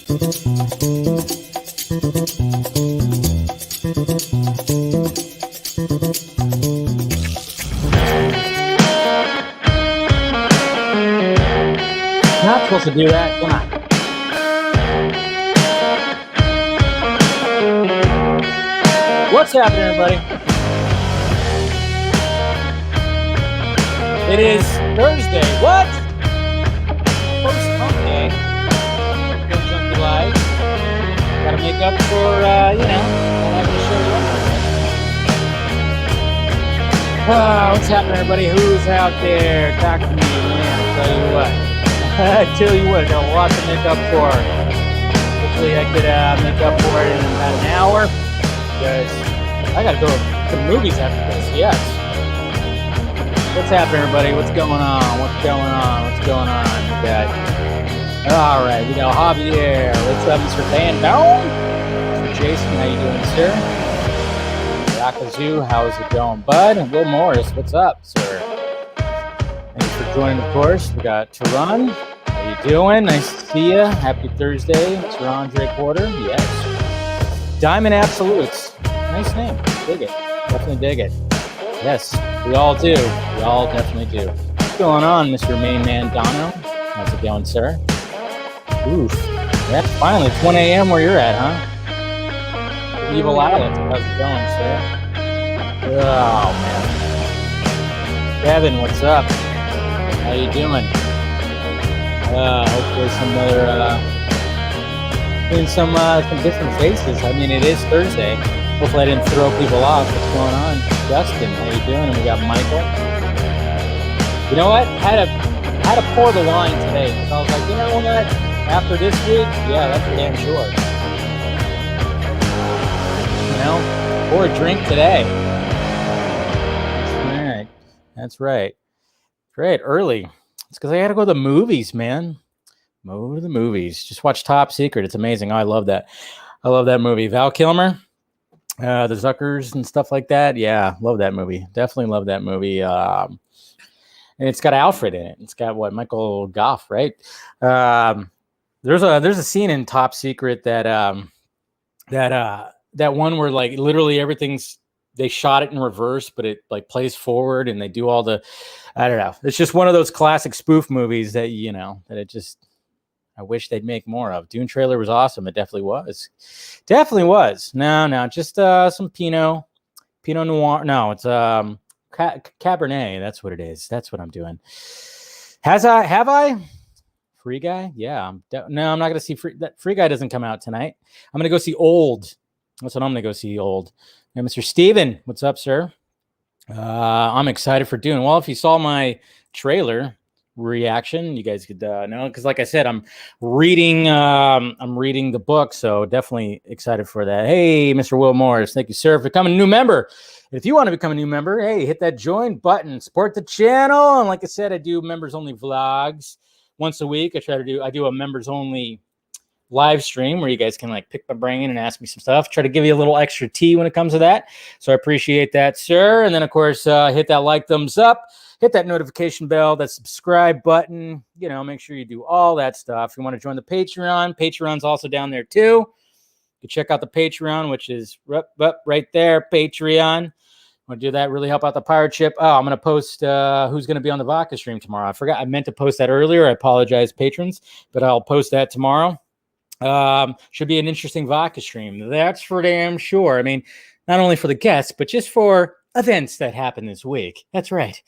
Not supposed to do that. Come on. What's happening, everybody? It is Thursday. What? Post-hump day. Go Junkee Live. Gotta make up for, not having to show you up. What's happening, everybody? Who's out there? Talk to me, man. I'll tell you what. I got a lot to make up for. Hopefully I could make up for it in about an hour. Because I gotta go to the movies after this, yes. What's happening, everybody? What's going on? We got, all right, we got Javier. What's up, Mr. Van Down? Mr. Jason, how you doing, sir? Yakazoo, how's it going, bud? And Will Morris, what's up, sir? Thanks for joining, of course. We got Tehran. How you doing? Nice to see you. Happy Thursday. Mr. Andre Porter, yes. Diamond Absolutes. Nice name. Dig it. Definitely dig it. Yes, we all do. We all definitely do. What's going on, Mr. Main Man Dono? How's it going, sir? Oof. Yeah, finally, it's 1 a.m. where you're at, huh? Evil Island. How's it going, sir? Oh, man. Kevin, what's up? How you doing? Hopefully some different faces. I mean, it is Thursday. Hopefully I didn't throw people off. What's going on? Justin, how you doing? And we got Michael. You know what? Had to pour the wine today. Because I was like, you know what? After this week, yeah, that's for damn sure. You know? Pour a drink today. That's right. Great, early. It's because I got to go to the movies, man. Go to the movies. Just watch Top Secret. It's amazing. Oh, I love that. I love that movie. Val Kilmer, the Zuckers and stuff like that. Yeah, love that movie. Definitely love that movie. And it's got Alfred in it. It's got Michael Goff, right? There's a scene in Top Secret that one where like literally everything's. They shot it in reverse, but it like plays forward and they do all the, I don't know. It's just one of those classic spoof movies that, that it just, I wish they'd make more of. Dune trailer was awesome. It definitely was. No, just some Pinot Noir. No, it's Cabernet. That's what it is. That's what I'm doing. Have I? Free Guy? Yeah. No, I'm not going to see Free Guy doesn't come out tonight. I'm going to go see Old. That's what I'm going to go see, Old. Hey, Mr. Steven, what's up, sir? I'm excited for Dune. Well, if you saw my trailer reaction, you guys could know, because like I said, I'm reading the book, so definitely excited for that. Hey, Mr. Will Morris, thank you, sir, for becoming a new member. If you want to become a new member, hey, hit that join button, support the channel. And like I said, I do members only vlogs once a week. I do a members only live stream where you guys can like pick my brain and ask me some stuff. Try to give you a little extra tea when it comes to that. So I appreciate that, sir. And then of course, hit that like, thumbs up, hit that notification bell, that subscribe button, make sure you do all that stuff. If you want to join the Patreon's also down there too. You can check out the Patreon, which is right there, Patreon. Want to do that, really help out the pirate ship. Oh, I'm going to post who's going to be on the vodka stream tomorrow. I forgot. I meant to post that earlier. I apologize, patrons, but I'll post that tomorrow. Should be an interesting vodka stream. That's for damn sure. I mean, not only for the guests, but just for events that happen this week. That's right.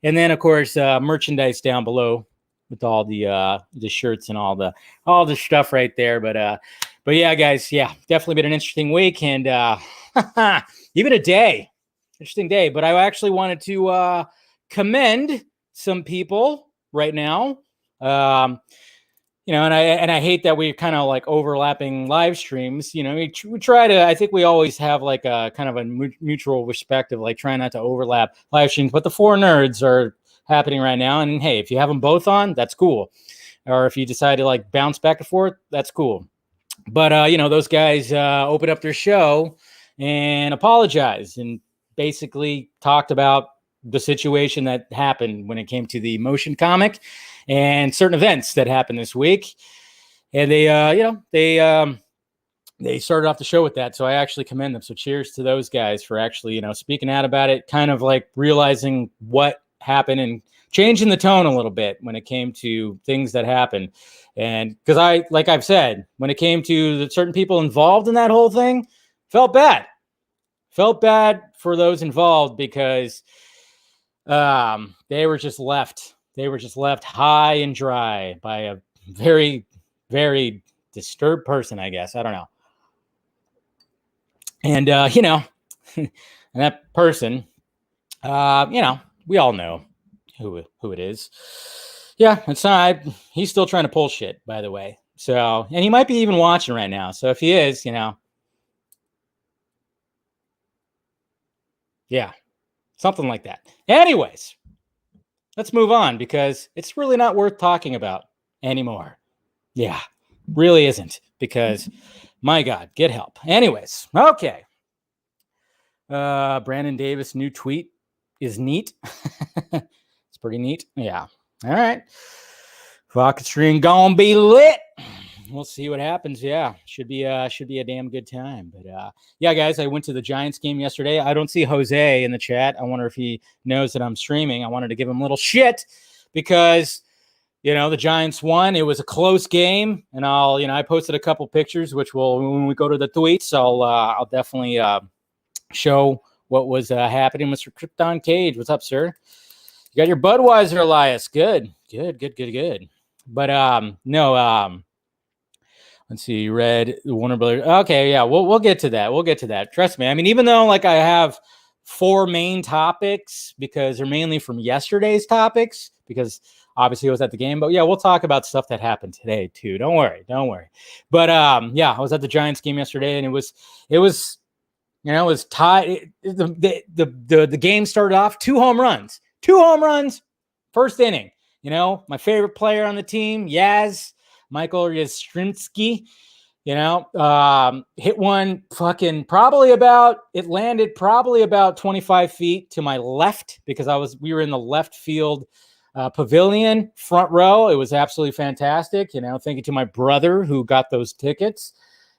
And then, of course, merchandise down below with all the shirts and all the stuff right there. But yeah, guys, yeah, definitely been an interesting week and even a day. Interesting day. But I actually wanted to commend some people right now. And I hate that we're kind of like overlapping live streams. We try to, I think we always have like a kind of a mutual respect of like trying not to overlap live streams, but the four nerds are happening right now. And hey, if you have them both on, that's cool. Or if you decide to like bounce back and forth, that's cool. But, those guys opened up their show and apologized and basically talked about the situation that happened when it came to the motion comic and certain events that happened this week. And they started off the show with that. So I actually commend them. So cheers to those guys for actually, speaking out about it, kind of like realizing what happened and changing the tone a little bit when it came to things that happened. And because like I've said, when it came to the certain people involved in that whole thing, felt bad for those involved because they were just left high and dry by a very, very disturbed person, I guess. I don't know. And, and that person, we all know who it is. Yeah, it's not. He's still trying to pull shit, by the way. So, and he might be even watching right now. So if he is, yeah, something like that. Anyways, let's move on because it's really not worth talking about anymore. Yeah, really isn't because, my God, get help. Anyways, okay. Brandon Davis' new tweet is neat. It's pretty neat. Yeah. All right. Rocket Stream gonna be lit. We'll see what happens. Yeah, should be a damn good time. But yeah, guys, I went to the Giants game yesterday. I don't see Jose in the chat. I wonder if he knows that I'm streaming. I wanted to give him a little shit because the Giants won. It was a close game, and I posted a couple pictures, which when we go to the tweets, I'll definitely show what was happening. Mr. Krypton Cage, what's up, sir? You got your Budweiser, Elias. Good. But no. Let's see, Red, Warner Brothers. Okay, yeah, we'll get to that. Trust me. I mean, even though I have 4 main topics because they're mainly from yesterday's topics because obviously I was at the game. But yeah, we'll talk about stuff that happened today too. Don't worry. But yeah, I was at the Giants game yesterday, and it was tied. The game started off 2 home runs, first inning. My favorite player on the team, Michael Yastrzemski, hit one it landed probably about 25 feet to my left because we were in the left field pavilion, front row. It was absolutely fantastic. Thank you to my brother who got those tickets.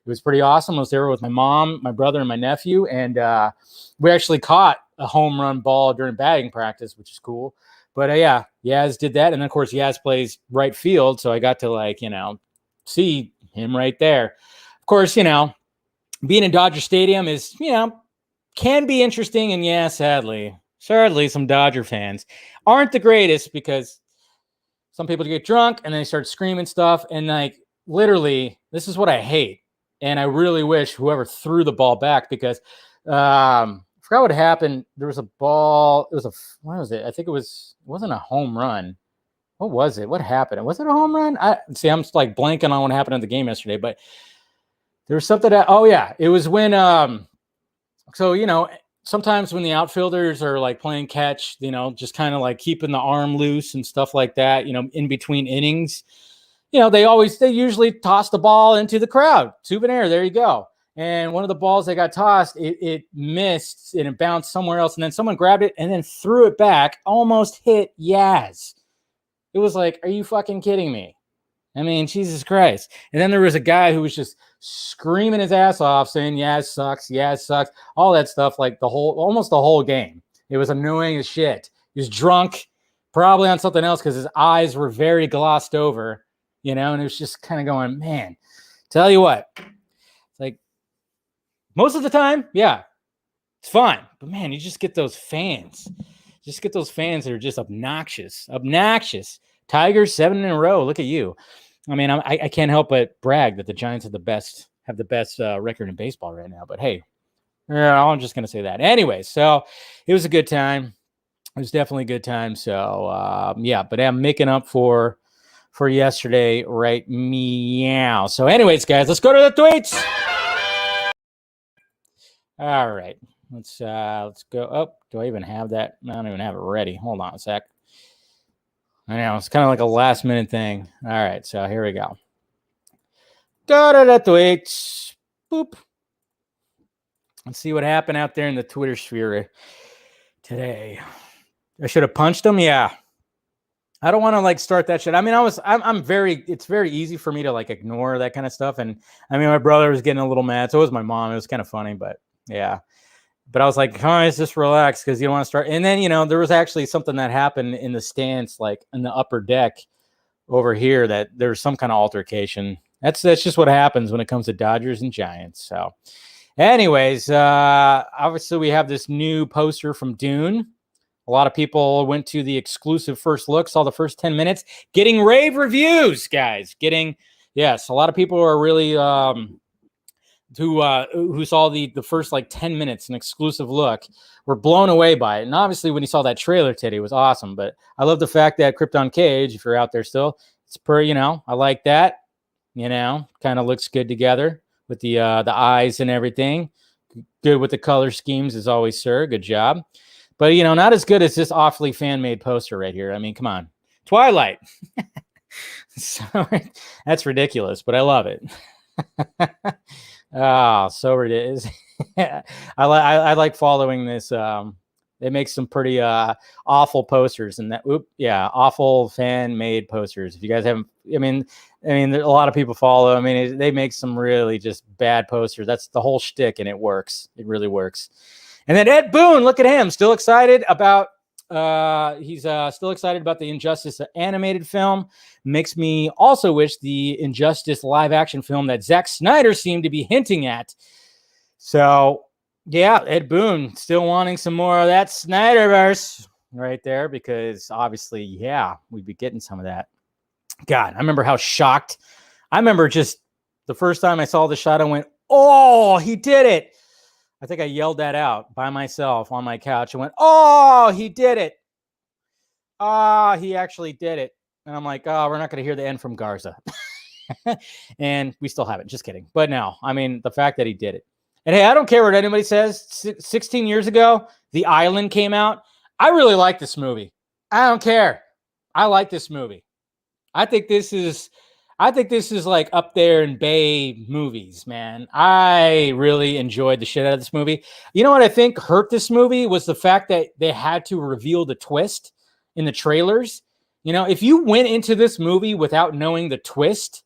It was pretty awesome. I was there with my mom, my brother, and my nephew, and we actually caught a home run ball during batting practice, which is cool. But yeah, Yaz did that. And then, of course, Yaz plays right field. So I got to, see him right there. Of course, being in Dodger Stadium is, can be interesting. And yeah, sadly, some Dodger fans aren't the greatest because some people get drunk and they start screaming stuff. And literally, this is what I hate. And I really wish whoever threw the ball back because I forgot what happened. There was a ball. What was it? I think it wasn't a home run. What was it? What happened? Was it a home run? I'm blanking on what happened in the game yesterday, but there was something it was when, sometimes when the outfielders are playing catch, just kind of keeping the arm loose and stuff like that, in between innings, they usually toss the ball into the crowd. Souvenir. There you go. And one of the balls that got tossed, it missed and it bounced somewhere else. And then someone grabbed it and then threw it back, almost hit Yaz. It was are you fucking kidding me? I mean, Jesus Christ. And then there was a guy who was just screaming his ass off saying, Yaz sucks, all that stuff, almost the whole game. It was annoying as shit. He was drunk, probably on something else because his eyes were very glossed over, and it was just kind of going, man, tell you what, it's most of the time, yeah, it's fine. But man, you just get those fans. That are just obnoxious. Tigers 7 in a row. Look at you. I mean, I can't help but brag that the Giants have the best record in baseball right now. But hey, I'm just going to say that. Anyway, so it was a good time. It was definitely a good time. So, yeah, but I'm making up for yesterday, right? Meow. So anyways, guys, let's go to the tweets. All right. Let's go. Oh, do I even have that? I don't even have it ready. Hold on a sec. I know it's kind of like a last minute thing. All right, so here we go. Go to the tweets. Boop. Let's see what happened out there in the Twitter sphere today. I should have punched him. Yeah, I don't want to like start that shit. I mean, it's very easy for me to like ignore that kind of stuff. And I mean, my brother was getting a little mad. So was my mom. It was kind of funny, but yeah. But I was like, guys, just relax because you don't want to start. And then, there was actually something that happened in the stands, like in the upper deck over here, that there's some kind of altercation. That's just what happens when it comes to Dodgers and Giants. So anyways, obviously we have this new poster from Dune. A lot of people went to the exclusive first look, saw the first 10 minutes, getting rave reviews, guys. Yes, a lot of people are really who saw the first like 10 minutes, an exclusive look, were blown away by it. And obviously when you saw that trailer today, it was awesome. But I love the fact that Krypton Cage, if you're out there still, it's pretty, I like that. Kind of looks good together with the eyes and everything. Good with the color schemes as always, sir. Good job. But, not as good as this awfully fan-made poster right here. I mean, come on. Twilight. So, that's ridiculous, but I love it. Oh, so ridiculous. I like following this. They make some pretty awful posters, and awful fan-made posters. If you guys haven't, I mean, a lot of people follow. I mean, they make some really just bad posters. That's the whole shtick, and it works. It really works. And then Ed Boon, look at him, still excited about. He's still excited about the Injustice animated film. Makes me also wish the Injustice live action film that Zack Snyder seemed to be hinting at. So, yeah, Ed Boon still wanting some more of that SnyderVerse right there, because obviously, yeah, we'd be getting some of that. God, I remember how shocked. I remember just the first time I saw the shot, I went, "Oh, he did it." I think I yelled that out by myself on my couch and went, "Oh, he did it. Ah, he actually did it." And I'm like, "Oh, we're not going to hear the end from Garza." And we still haven't. Just kidding. But no, I mean, the fact that he did it. And hey, I don't care what anybody says. 16 years ago, The Island came out. I really like this movie. I don't care. I like this movie. I think this is like up there in Bay movies, man. I really enjoyed the shit out of this movie. You know what I think hurt this movie was the fact that they had to reveal the twist in the trailers. If you went into this movie without knowing the twist,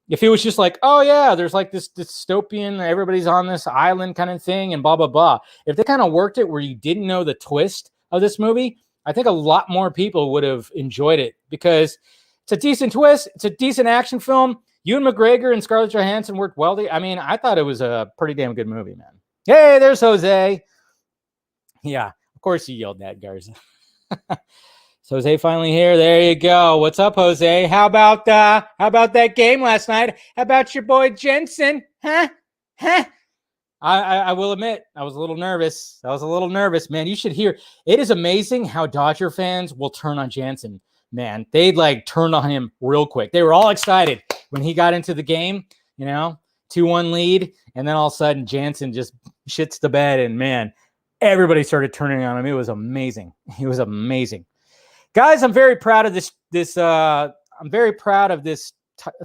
if it was just like, oh yeah, there's like this dystopian, everybody's on this island kind of thing and blah, blah, blah. If they kind of worked it where you didn't know the twist of this movie, I think a lot more people would have enjoyed it, because it's a decent twist. It's a decent action film. Ewan McGregor and Scarlett Johansson worked well. I mean, I thought it was a pretty damn good movie, man. Hey, there's Jose. Yeah, of course you yelled that, Garza. So Jose finally here. There you go. What's up, Jose? How about that game last night? How about your boy Jensen? Huh? I will admit, I was a little nervous. Man. You should hear. It is amazing how Dodger fans will turn on Jansen. Man, they'd like turned on him real quick. They were all excited when he got into the game, 2-1 lead. And then all of a sudden Jansen just shits the bed, and man, everybody started turning on him. It was amazing. Guys, I'm very proud of this. I'm very proud of this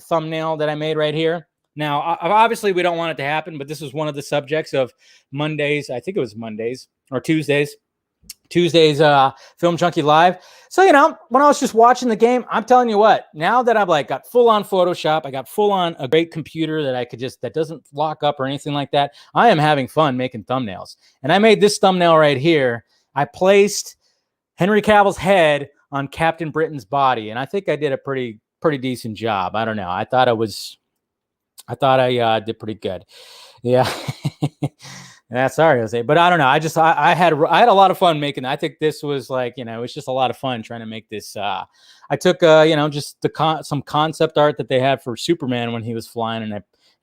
thumbnail that I made right here. Now, obviously we don't want it to happen, but this was one of the subjects of Mondays. I think it was Mondays or Tuesdays Film Junkee Live. So, when I was just watching the game, I'm telling you what, now that I've like got full on Photoshop, I got full on a great computer that doesn't lock up or anything like that. I am having fun making thumbnails. And I made this thumbnail right here. I placed Henry Cavill's head on Captain Britain's body. And I think I did a pretty decent job. I don't know. I thought I did pretty good. Yeah. Yeah, sorry, Jose, but I don't know. I had a lot of fun making. I think this was like, it was just a lot of fun trying to make this. I took just some concept art that they had for Superman when he was flying,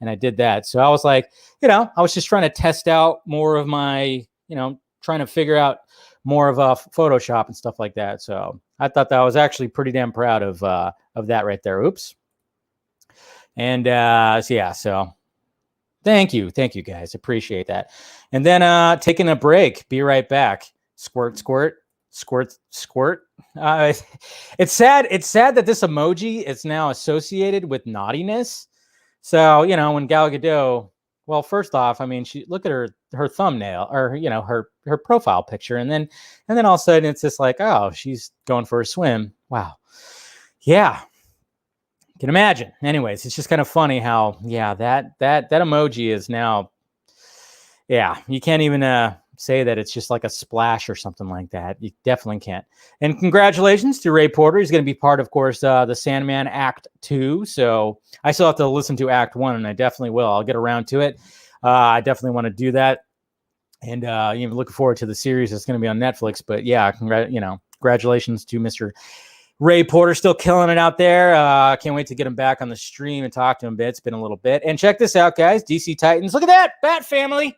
and I did that. So I was like, I was just trying to test out more of my, trying to figure out more of Photoshop and stuff like that. So I thought that I was actually pretty damn proud of that right there. Oops. And so. Thank you guys. Appreciate that. And then taking a break. Be right back. Squirt, squirt, squirt, squirt. It's sad. It's sad that this emoji is now associated with naughtiness. So, when Gal Gadot, well, first off, I mean, look at her thumbnail or, her profile picture. And then all of a sudden it's just like, oh, she's going for a swim. Wow. Yeah. Can imagine. Anyways, it's just kind of funny how, that emoji is now, you can't even say that it's just like a splash or something like that. You definitely can't. And congratulations to Ray Porter. He's going to be part, of course, the Sandman Act 2. So I still have to listen to Act 1, and I definitely will. I'll get around to it. I definitely want to do that. And even looking forward to the series that's going to be on Netflix. But yeah, congratulations to Mr. Ray Porter, still killing it out there. Can't wait to get him back on the stream and talk to him a bit. It's been a little bit. And check this out, guys. DC Titans. Look at that. Bat family.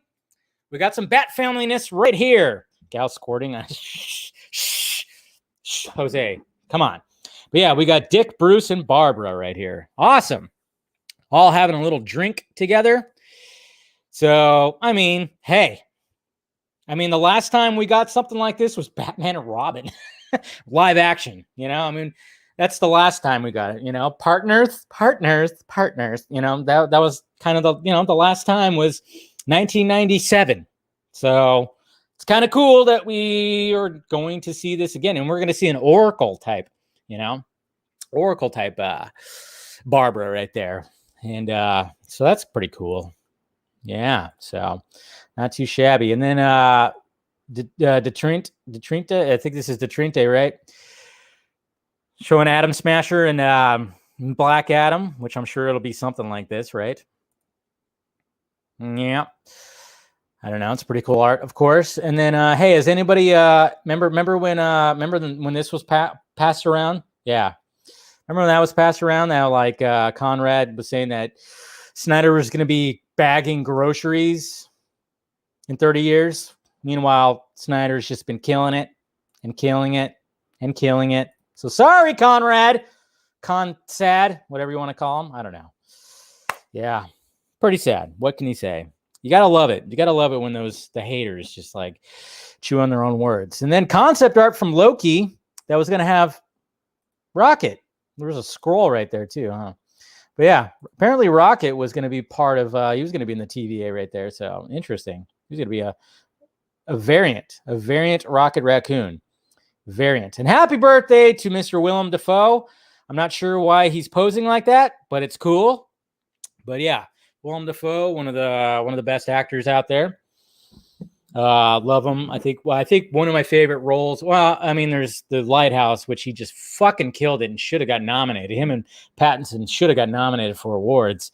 We got some Bat familyness right here. Gal squirting. Shh, Jose. Come on. But yeah, we got Dick, Bruce, and Barbara right here. Awesome. All having a little drink together. So, hey. The last time we got something like this was Batman and Robin. Live action, that's the last time we got it, partners, that was kind of the last time was 1997. So it's kind of cool that we are going to see this again, and we're going to see an Oracle type Barbara right there. And so that's pretty cool. Yeah, so not too shabby. And then Detrinte, I think this is Detrinte, right? Showing Atom Smasher and Black Adam, which I'm sure it'll be something like this, right? Yeah. I don't know. It's pretty cool art, of course. And then, hey, has anybody remember when this was passed around? Yeah. Remember when that was passed around? Now, like Conrad was saying that Snyder was going to be bagging groceries in 30 years. Meanwhile, Snyder's just been killing it and killing it and killing it. So sorry, Conrad. Sad, whatever you want to call him. I don't know. Yeah, pretty sad. What can you say? You got to love it. You got to love it when the haters just like chew on their own words. And then concept art from Loki that was going to have Rocket. There was a scroll right there too, huh? But yeah, apparently Rocket was going to be part of, he was going to be in the TVA right there. So interesting. He's going to be a variant Rocket Raccoon. Variant. And happy birthday to Mr. Willem Dafoe. I'm not sure why he's posing like that, but it's cool. But yeah, Willem Dafoe, one of the best actors out there. Love him. I think one of my favorite roles. Well, there's The Lighthouse, which he just fucking killed it and should have got nominated. Him and Pattinson should have got nominated for awards.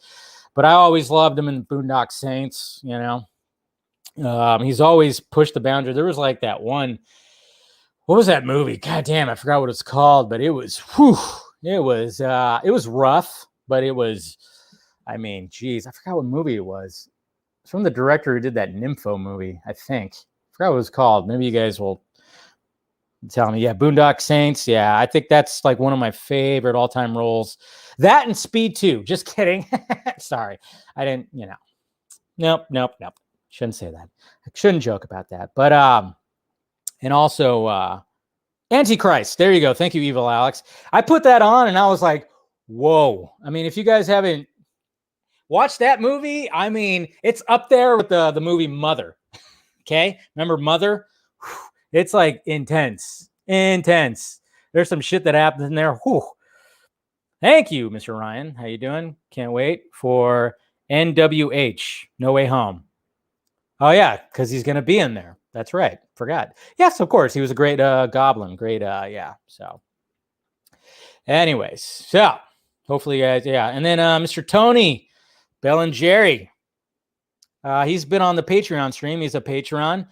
But I always loved him in Boondock Saints. He's always pushed the boundary. There was like that one. What was that movie? God damn, I forgot what it's called. But it was, it was rough. But it was, geez, I forgot what movie it was. It's from the director who did that Nympho movie, I think. I forgot what it was called. Maybe you guys will tell me. Yeah, Boondock Saints. Yeah, I think that's like one of my favorite all-time roles. That and Speed 2. Just kidding. Sorry. I didn't, Nope. Shouldn't say that. I shouldn't joke about that. But, and also, Antichrist. There you go. Thank you, Evil Alex. I put that on and I was like, whoa. If you guys haven't watched that movie, it's up there with the movie Mother. Okay? Remember Mother? It's like intense. There's some shit that happens in there. Whew. Thank you, Mr. Ryan. How you doing? Can't wait for NWH, No Way Home. Oh, yeah, because he's going to be in there. That's right. Forgot. Yes, of course. He was a great goblin. Great, yeah. So, anyways. So, hopefully you guys, yeah. And then Mr. Tony Bellingerry. He's been on the Patreon stream. He's a Patreon.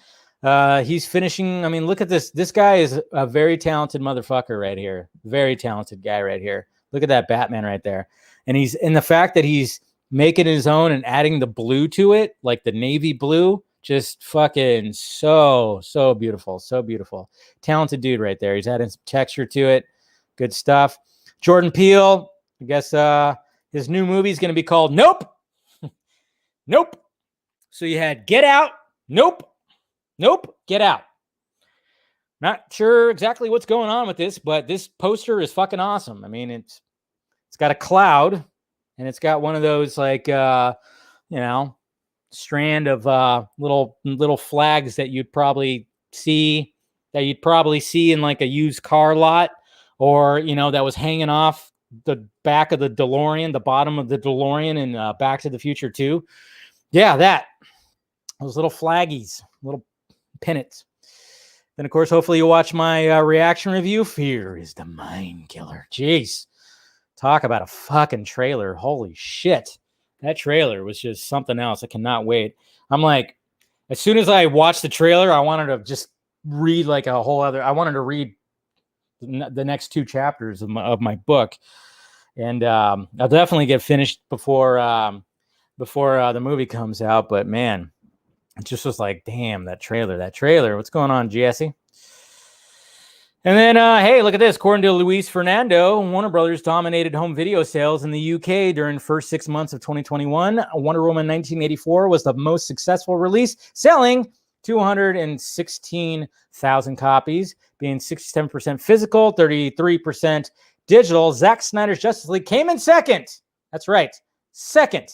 He's finishing. Look at this. This guy is a very talented motherfucker right here. Very talented guy right here. Look at that Batman right there. And the fact that he's making his own and adding the blue to it, like the navy blue, just fucking so beautiful. So beautiful. Talented dude right there. He's adding some texture to it. Good stuff. Jordan Peele, I guess his new movie is going to be called Nope. Nope. So you had Get Out. Nope. Get Out. Not sure exactly what's going on with this, but this poster is fucking awesome. It's got a cloud, and it's got one of those like strand of little flags that you'd probably see in like a used car lot or, that was hanging off the back of the DeLorean, the bottom of the DeLorean in Back to the Future 2. Yeah, those little flaggies, little pennants. Then, of course, hopefully you'll watch my reaction review. Fear is the mind killer. Jeez. Talk about a fucking trailer. Holy shit. That trailer was just something else. I cannot wait. I'm like, as soon as I watched the trailer, I wanted to just read like a whole other, I wanted to read the next 2 chapters of my book. And I'll definitely get finished before the movie comes out. But man, it just was like, damn, that trailer. What's going on, Jesse? And then, hey, look at this. According to Luis Fernando, Warner Brothers dominated home video sales in the UK during the first 6 months of 2021. Wonder Woman 1984 was the most successful release, selling 216,000 copies, being 67% physical, 33% digital. Zack Snyder's Justice League came in second. That's right. Second.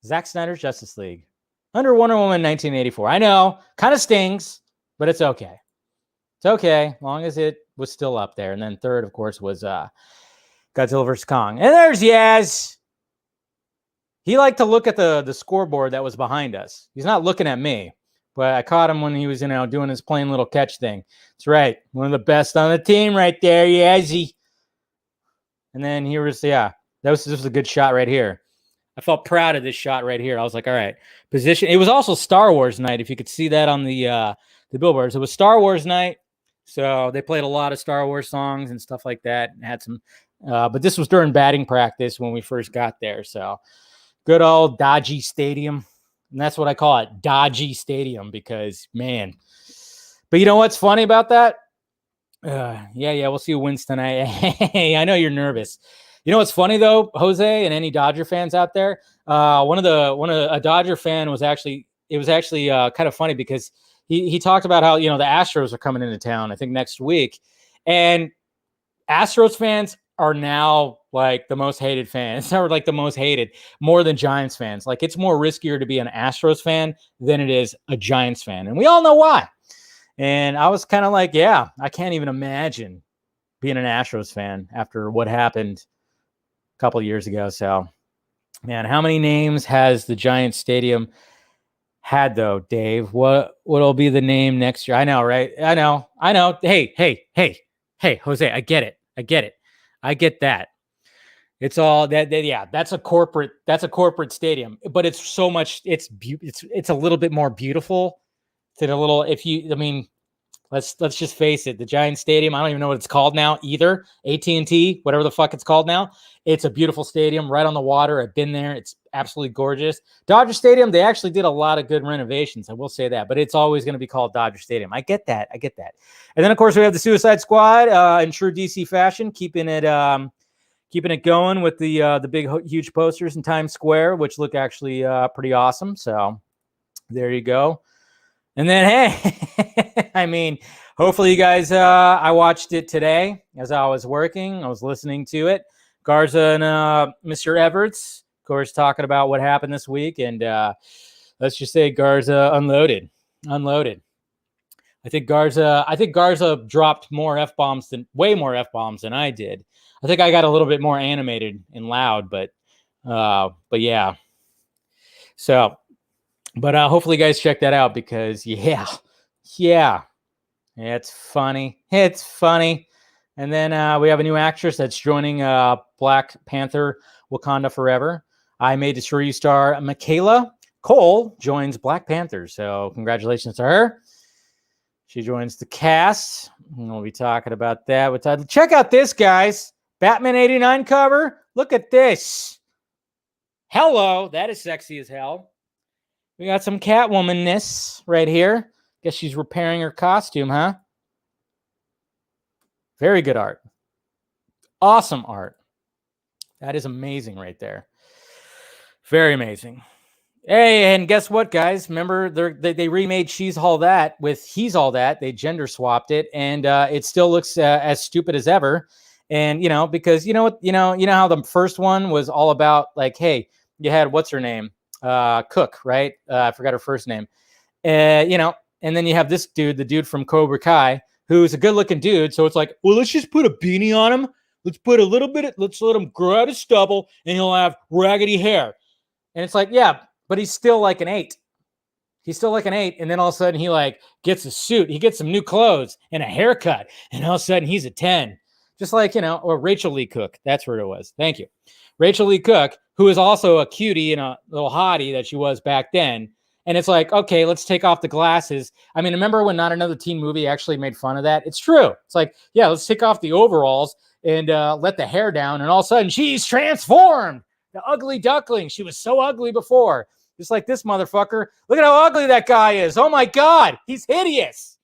Zack Snyder's Justice League. Under Wonder Woman 1984. I know, kind of stings, but it's okay. It's okay, as long as it was still up there. And then third, of course, was Godzilla vs. Kong. And there's Yaz. He liked to look at the scoreboard that was behind us. He's not looking at me, but I caught him when he was, doing his plain little catch thing. That's right. One of the best on the team right there, Yazzie. And then here was, this was a good shot right here. I felt proud of this shot right here. I was like, all right, position. It was also Star Wars night, if you could see that on the billboards. It was Star Wars night, so they played a lot of Star Wars songs and stuff like that. And had some, but this was during batting practice when we first got there. So good old Dodgy Stadium, and that's what I call it, Dodgy Stadium, because man. But you know what's funny about that? We'll see who wins tonight. Hey, I know you're nervous. You know what's funny though, Jose, and any Dodger fans out there? A Dodger fan was actually kind of funny because he talked about how the Astros are coming into town, I think next week, and Astros fans are now like the most hated fans. Or like the most hated, more than Giants fans. Like it's more riskier to be an Astros fan than it is a Giants fan, and we all know why. And I was kind of like, yeah, I can't even imagine being an Astros fan after what happened a couple of years ago. So, man, how many names has the Giants Stadium had though, Dave? What'll be the name next year? I know, right? I know. Hey, Jose, I get it. I get that. It's all that. Yeah, that's a corporate stadium, but it's so much. It's a little bit more beautiful. Let's just face it. The Giants Stadium, I don't even know what it's called now either. AT&T, whatever the fuck it's called now. It's a beautiful stadium right on the water. I've been there. It's absolutely gorgeous. Dodger Stadium, they actually did a lot of good renovations. I will say that, but it's always going to be called Dodger Stadium. I get that. And then of course we have the Suicide Squad in true DC fashion, keeping it going with the big huge posters in Times Square, which look actually pretty awesome. So there you go. And then, hey, I mean, hopefully you guys, I watched it today as I was working. I was listening to it. Garza and Mr. Everts, of course, talking about what happened this week. And let's just say Garza unloaded. I think Garza dropped way more F-bombs than I did. I think I got a little bit more animated and loud, but yeah. So, but hopefully you guys check that out because yeah, it's funny. And then we have a new actress that's joining Black Panther Wakanda Forever. I May Destroy You star Michaela Cole joins Black Panther. So congratulations to her. She joins the cast. And we'll be talking about that. Check out this, guys. Batman 89 cover. Look at this. Hello. That is sexy as hell. We got some Catwoman-ness right here. Guess she's repairing her costume, huh? Very good art. Awesome art. That is amazing right there. Very amazing. Hey, and guess what, guys? Remember, they remade She's All That with He's All That. They gender swapped it, and it still looks as stupid as ever. And, because you know how the first one was all about, like, hey, you had, what's her name? Cook, right? I forgot her first name. And then you have this dude, the dude from Cobra Kai, who's a good-looking dude. So it's like, well, let's just put a beanie on him. Let's put a little bit. Let's let him grow out his stubble, and he'll have raggedy hair. And it's like, yeah, but he's still like an 8. He's still like an 8, and then all of a sudden he like gets a suit, he gets some new clothes and a haircut, and all of a sudden he's a 10. Just like, or Rachel Lee Cook. That's where it was. Thank you. Rachel Lee Cook, who is also a cutie and a little hottie that she was back then. And it's like, okay, let's take off the glasses. I mean, remember when Not Another Teen Movie actually made fun of that? It's true. It's like, yeah, let's take off the overalls and let the hair down, and all of a sudden she's transformed. The ugly duckling. She was so ugly before. Just like this motherfucker. Look at how ugly that guy is. Oh my God. He's hideous.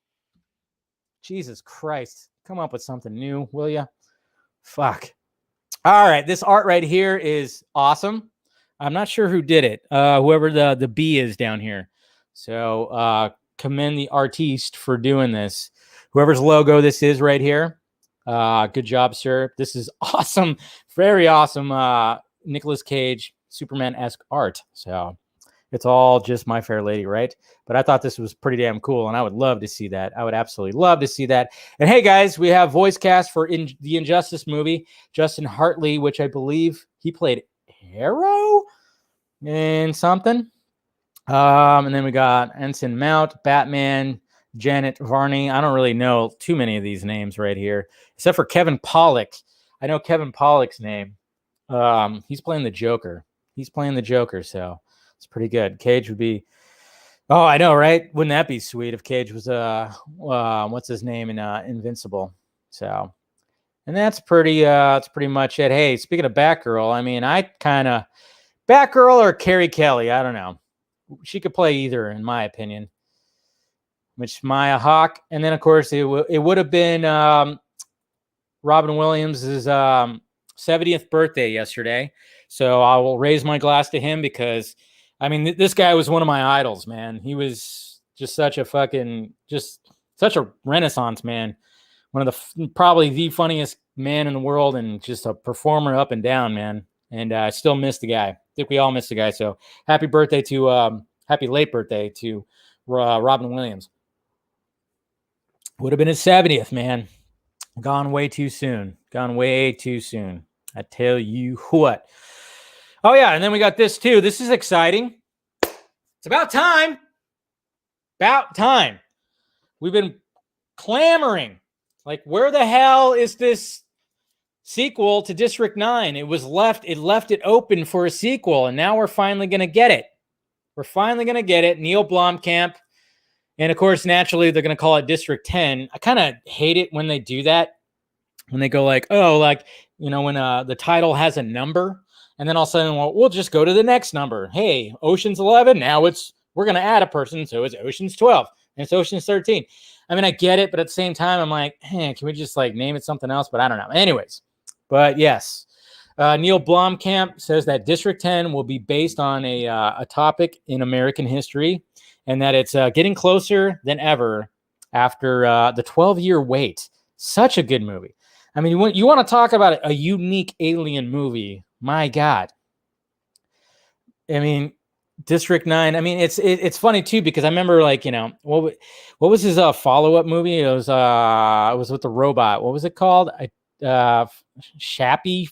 Jesus Christ. Come up with something new, will you? Fuck. All right. This art right here is awesome. I'm not sure who did it. Whoever the B is down here. So commend the artiste for doing this. Whoever's logo this is right here. Good job, sir. This is awesome. Very awesome. Nicolas Cage, Superman-esque art. So it's all just My Fair Lady, right? But I thought this was pretty damn cool, and I would love to see that. I would absolutely love to see that. And hey, guys, we have voice cast for the Injustice movie. Justin Hartley, which I believe he played Arrow in something. And then we got Ensign Mount, Batman, Janet Varney. I don't really know too many of these names right here, except for Kevin Pollak. I know Kevin Pollak's name. He's playing the Joker. So it's pretty good. Cage would be, oh, I know, right? Wouldn't that be sweet if Cage was what's his name in Invincible? So, and that's pretty much it. Hey, speaking of Batgirl, I mean, Batgirl or Carrie Kelly, I don't know. She could play either, in my opinion. Which Maya Hawke, and then of course it would have been Robin Williams' 70th birthday yesterday. So I will raise my glass to him because, I mean, this guy was one of my idols, man. He was just such a Renaissance man. One of probably the funniest man in the world, and just a performer up and down, man. And I still miss the guy. I think we all miss the guy. So happy late birthday to Robin Williams. Would have been his 70th, man. Gone way too soon. I tell you what. Oh, yeah, and then we got this, too. This is exciting. It's about time. We've been clamoring. Like, where the hell is this sequel to District 9? It left it open for a sequel, and now we're finally going to get it. Neil Blomkamp. And, of course, naturally, they're going to call it District 10. I kind of hate it when they do that. When they go like, oh, like, when the title has a number. And then all of a sudden, well, we'll just go to the next number. Hey, Ocean's 11. Now we're going to add a person. So it's Ocean's 12. And it's Ocean's 13. I mean, I get it. But at the same time, I'm like, can we just like name it something else? But I don't know. Anyways. But yes. Neil Blomkamp says that District 10 will be based on a topic in American history. And that it's getting closer than ever after the 12-year wait. Such a good movie. I mean, you want to talk about a unique alien movie. My God. I mean, District 9. I mean, it's funny, too, because I remember, like, what was his follow-up movie? It was with the robot. What was it called? Flappy,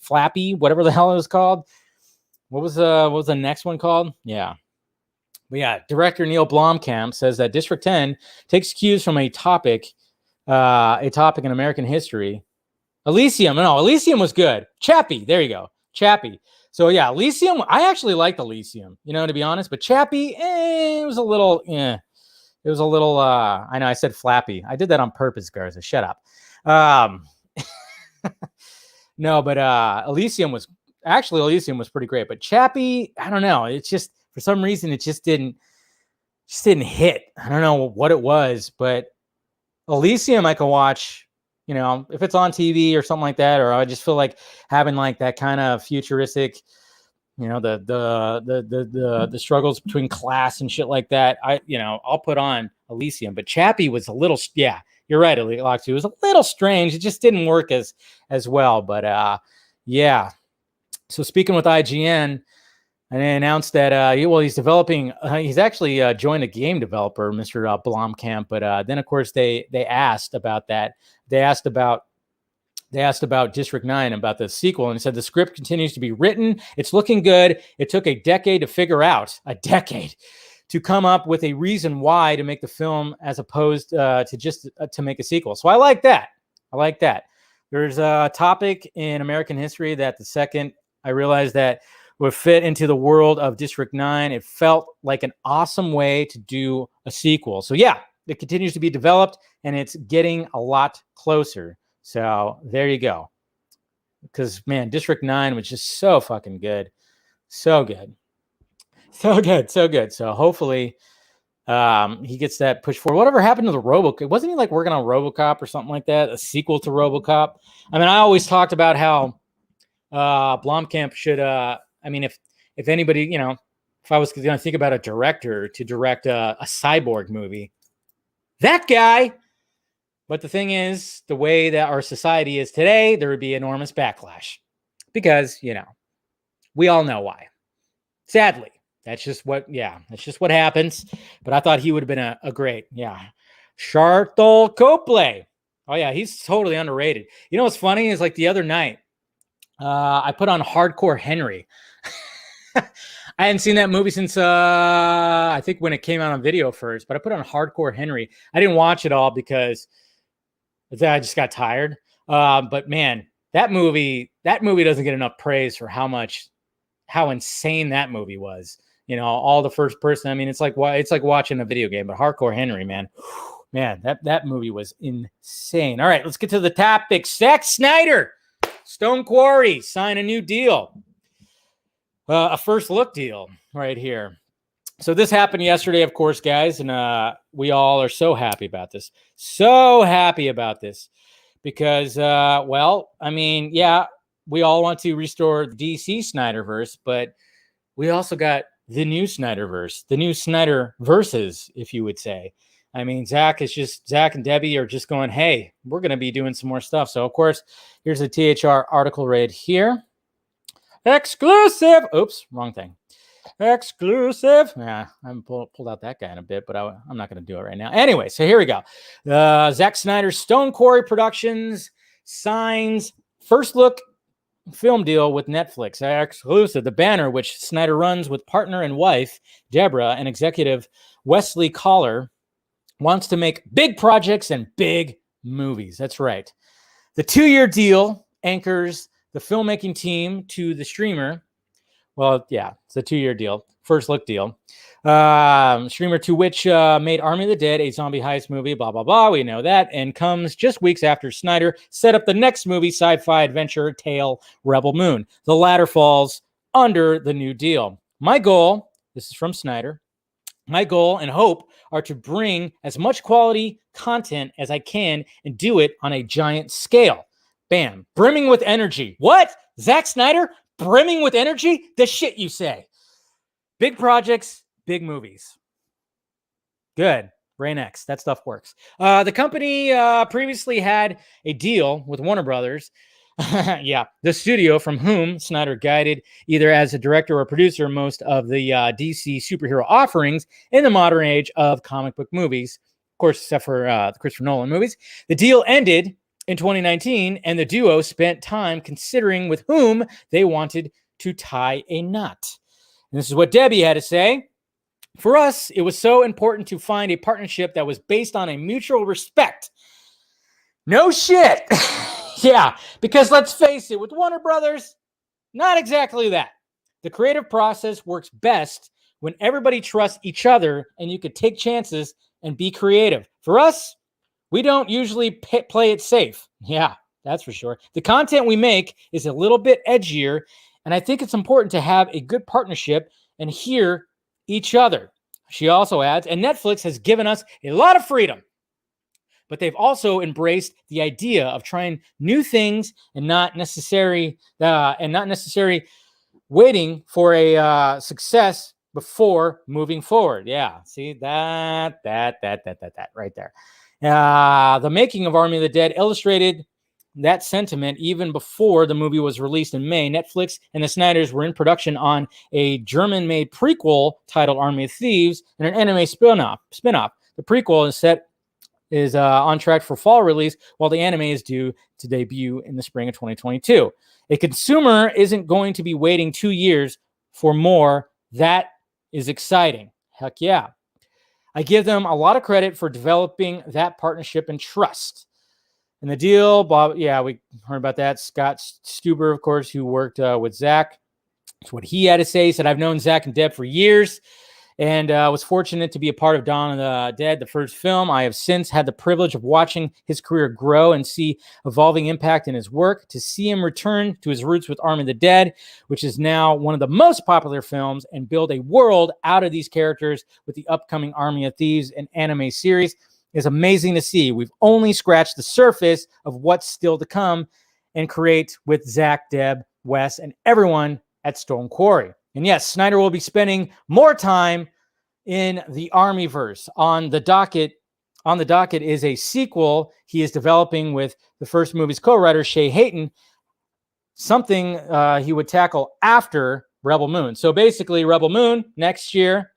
whatever the hell it was called. What was the next one called? Yeah. But yeah, director Neil Blomkamp says that District 10 takes cues from a topic in American history. Elysium was good. Chappie, there you go. Chappie. So yeah, Elysium, I actually liked Elysium, to be honest. But Chappie, it was a little, I know I said Flappy. I did that on purpose, Garza. Shut up. No, but Elysium was pretty great. But Chappie, I don't know. It's just, for some reason, it just didn't hit. I don't know what it was, but Elysium I can watch, if it's on TV or something like that, or I just feel like having like that kind of futuristic, the struggles between class and shit like that. I'll put on Elysium. But Chappie was a little, yeah, you're right, Alex. It was a little strange. It just didn't work as well. But yeah. So speaking with IGN. And they announced that, he's developing, he's actually joined a game developer, Mr. Blomkamp. But then, of course, they asked about that. They asked about District 9, about the sequel, and said the script continues to be written. It's looking good. It took a decade to figure out, to come up with a reason why to make the film as opposed to just to make a sequel. So I like that. There's a topic in American history that the second I realized that would fit into the world of District 9, it felt like an awesome way to do a sequel. So yeah, it continues to be developed, and it's getting a lot closer. So there you go. Because, man, District 9 was just so fucking good. So good. So hopefully he gets that push forward. Whatever happened to the RoboCop? Wasn't he like working on RoboCop or something like that? A sequel to RoboCop? I mean, I always talked about how Blomkamp should, if anybody, if I was going to think about a director to direct a cyborg movie, that guy. But the thing is, the way that our society is today, there would be enormous backlash because, we all know why. Sadly, that's just what happens. But I thought he would have been a great, Sharlto Copley. Oh, yeah, he's totally underrated. You know what's funny is, like, the other night, I put on Hardcore Henry. I hadn't seen that movie since, I think when it came out on video first, but I put on Hardcore Henry. I didn't watch it all because I just got tired. But man, that movie doesn't get enough praise for how insane that movie was. All the first person. I mean, it's like watching a video game. But Hardcore Henry, man, that movie was insane. All right, let's get to the topic. Zack Snyder, Stone Quarry, sign a new deal, a first look deal right here. So this happened yesterday, of course, guys, and we all are so happy about this. Because, we all want to restore DC SnyderVerse, but we also got the new SnyderVerse, the new SnyderVerses, if you would say. I mean, Zack and Debbie are just going, hey, we're going to be doing some more stuff. So, of course, here's a THR article right here. Exclusive. Oops, wrong thing. Exclusive. Yeah, I haven't pulled out that guy in a bit, but I'm not going to do it right now. Anyway, so here we go. Zack Snyder's Stone Quarry Productions signs first look film deal with Netflix. Exclusive. The banner, which Snyder runs with partner and wife Deborah and executive Wesley Collar, wants to make big projects and big movies. That's right. The 2-year deal anchors the filmmaking team to the streamer. Well, yeah, it's a 2-year deal, first look deal. Streamer to which made Army of the Dead, a zombie heist movie, blah, blah, blah. We know that. And comes just weeks after Snyder set up the next movie, sci-fi adventure tale, Rebel Moon. The latter falls under the new deal. My goal, this is from Snyder, my goal and hope are to bring as much quality content as I can and do it on a giant scale. Bam. Brimming with energy. What? Zack Snyder? Brimming with energy? The shit you say. Big projects, big movies. Good. Brain X. That stuff works. The company previously had a deal with Warner Brothers. The studio from whom Snyder guided either as a director or producer most of the DC superhero offerings in the modern age of comic book movies. Of course, except for the Christopher Nolan movies. The deal ended in 2019, and the duo spent time considering with whom they wanted to tie a knot. And this is what Debbie had to say. For us, it was so important to find a partnership that was based on a mutual respect. No shit. Yeah, because let's face it, with Warner Brothers, not exactly that. The creative process works best when everybody trusts each other and you could take chances and be creative. For us, we don't usually play it safe. Yeah, that's for sure. The content we make is a little bit edgier, and I think it's important to have a good partnership and hear each other. She also adds, and Netflix has given us a lot of freedom, but they've also embraced the idea of trying new things and not necessarily waiting for a success before moving forward. Yeah, see that right there. The making of Army of the Dead illustrated that sentiment even before the movie was released in May. Netflix and the Snyders were in production on a German-made prequel titled Army of Thieves and an anime spin-off. The prequel is on track for fall release, while the anime is due to debut in the spring of 2022. A consumer isn't going to be waiting 2 years for more. That is exciting. Heck yeah. I give them a lot of credit for developing that partnership and trust. And the deal, Bob, yeah, we heard about that. Scott Stuber, of course, who worked with Zack. That's what he had to say. He said, I've known Zack and Deb for years and was fortunate to be a part of Dawn of the Dead, the first film. I have since had the privilege of watching his career grow and see evolving impact in his work. To see him return to his roots with Army of the Dead, which is now one of the most popular films, and build a world out of these characters with the upcoming Army of Thieves and anime series is amazing to see. We've only scratched the surface of what's still to come and create with Zack, Deb, Wes, and everyone at Stone Quarry. And yes, Snyder will be spending more time in the Armyverse. On the docket is a sequel he is developing with the first movie's co-writer Shay Hayton, something he would tackle after Rebel Moon. So basically, Rebel Moon next year,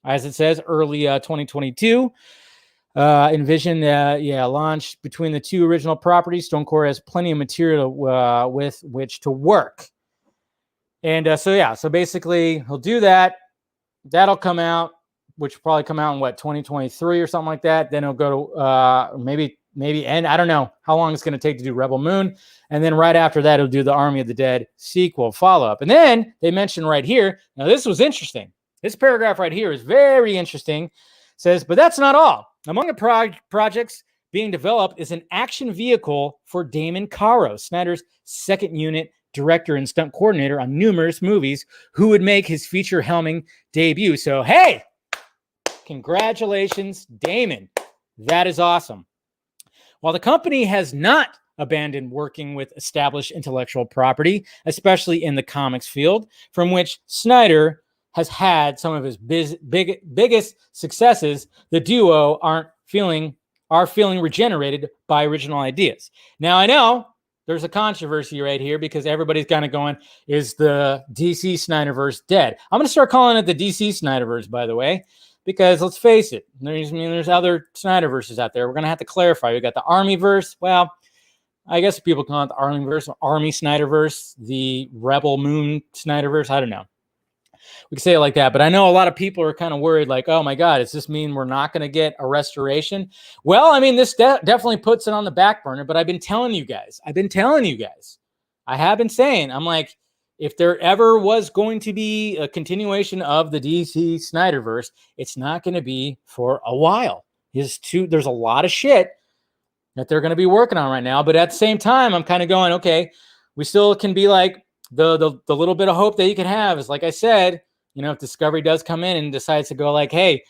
as it says, early 2022. Envision, launch between the two original properties. Stone Quarry has plenty of material with which to work. And so basically he'll do that. That'll come out, which will probably come out in 2023 or something like that. Then he'll go to maybe end. I don't know how long it's going to take to do Rebel Moon. And then right after that, he'll do the Army of the Dead sequel follow-up. And then they mentioned right here, now this was interesting. This paragraph right here is very interesting. It says, but that's not all. Among the projects being developed is an action vehicle for Damon Caro, Snyder's second unit director and stunt coordinator on numerous movies, who would make his feature helming debut. So, hey, congratulations, Damon. That is awesome. While the company has not abandoned working with established intellectual property, especially in the comics field, from which Snyder has had some of his biggest successes, the duo are feeling regenerated by original ideas. Now, I know there's a controversy right here because everybody's kind of going, is the DC SnyderVerse dead? I'm going to start calling it the DC SnyderVerse, by the way, because let's face it, there's other SnyderVerses out there. We're going to have to clarify. We got the Armyverse. Well, I guess people call it the Armyverse, Army SnyderVerse, the Rebel Moon SnyderVerse. I don't know. We can say it like that, but I know a lot of people are kind of worried, like, oh my God, does this mean we're not going to get a restoration? Well, I mean, this definitely puts it on the back burner, but I've been telling you guys, I have been saying, I'm like, if there ever was going to be a continuation of the DC SnyderVerse, it's not going to be for a while. There's a lot of shit that they're going to be working on right now, but at the same time, I'm kind of going, okay, we still can be like, the little bit of hope that you can have is, like I said, if Discovery does come in and decides to go like, hey,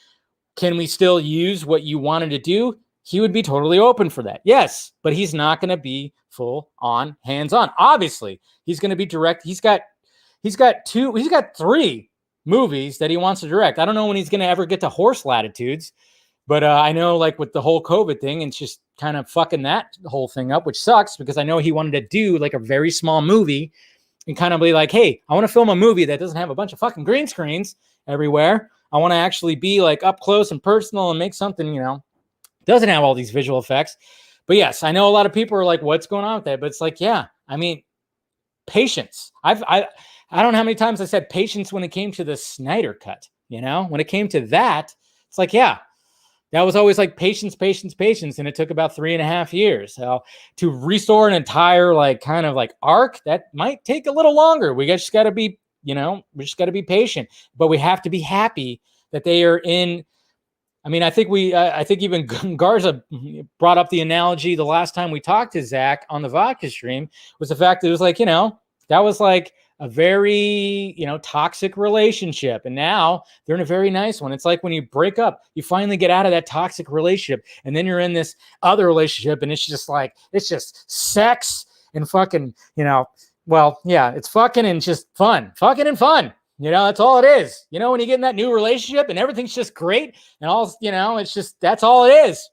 can we still use what you wanted to do? He would be totally open for that. Yes, but he's not going to be full on hands-on. Obviously, he's going to be direct. He's got 3 movies that he wants to direct. I don't know when he's going to ever get to Horse Latitudes, but I know, like, with the whole COVID thing, it's just kind of fucking that whole thing up, which sucks because I know he wanted to do like a very small movie and kind of be like, hey, I want to film a movie that doesn't have a bunch of fucking green screens everywhere. I want to actually be like up close and personal and make something, doesn't have all these visual effects. But yes, I know a lot of people are like, what's going on with that? But it's like, yeah, I mean, patience. I don't know how many times I said patience when it came to the Snyder cut, when it came to that, it's like, yeah, that was always like patience. And it took about 3.5 years. So to restore an entire kind of arc, that might take a little longer. We just got to be, patient, but we have to be happy that they are in. I mean, I think even Garza brought up the analogy the last time we talked to Zack on the vodka stream was the fact that it was like, that was like a very, toxic relationship. And now they're in a very nice one. It's like when you break up, you finally get out of that toxic relationship. And then you're in this other relationship and it's just sex and fucking, well, yeah, it's fucking and just fun. Fucking and fun. That's all it is. When you get in that new relationship and everything's just great and all, it's just, that's all it is.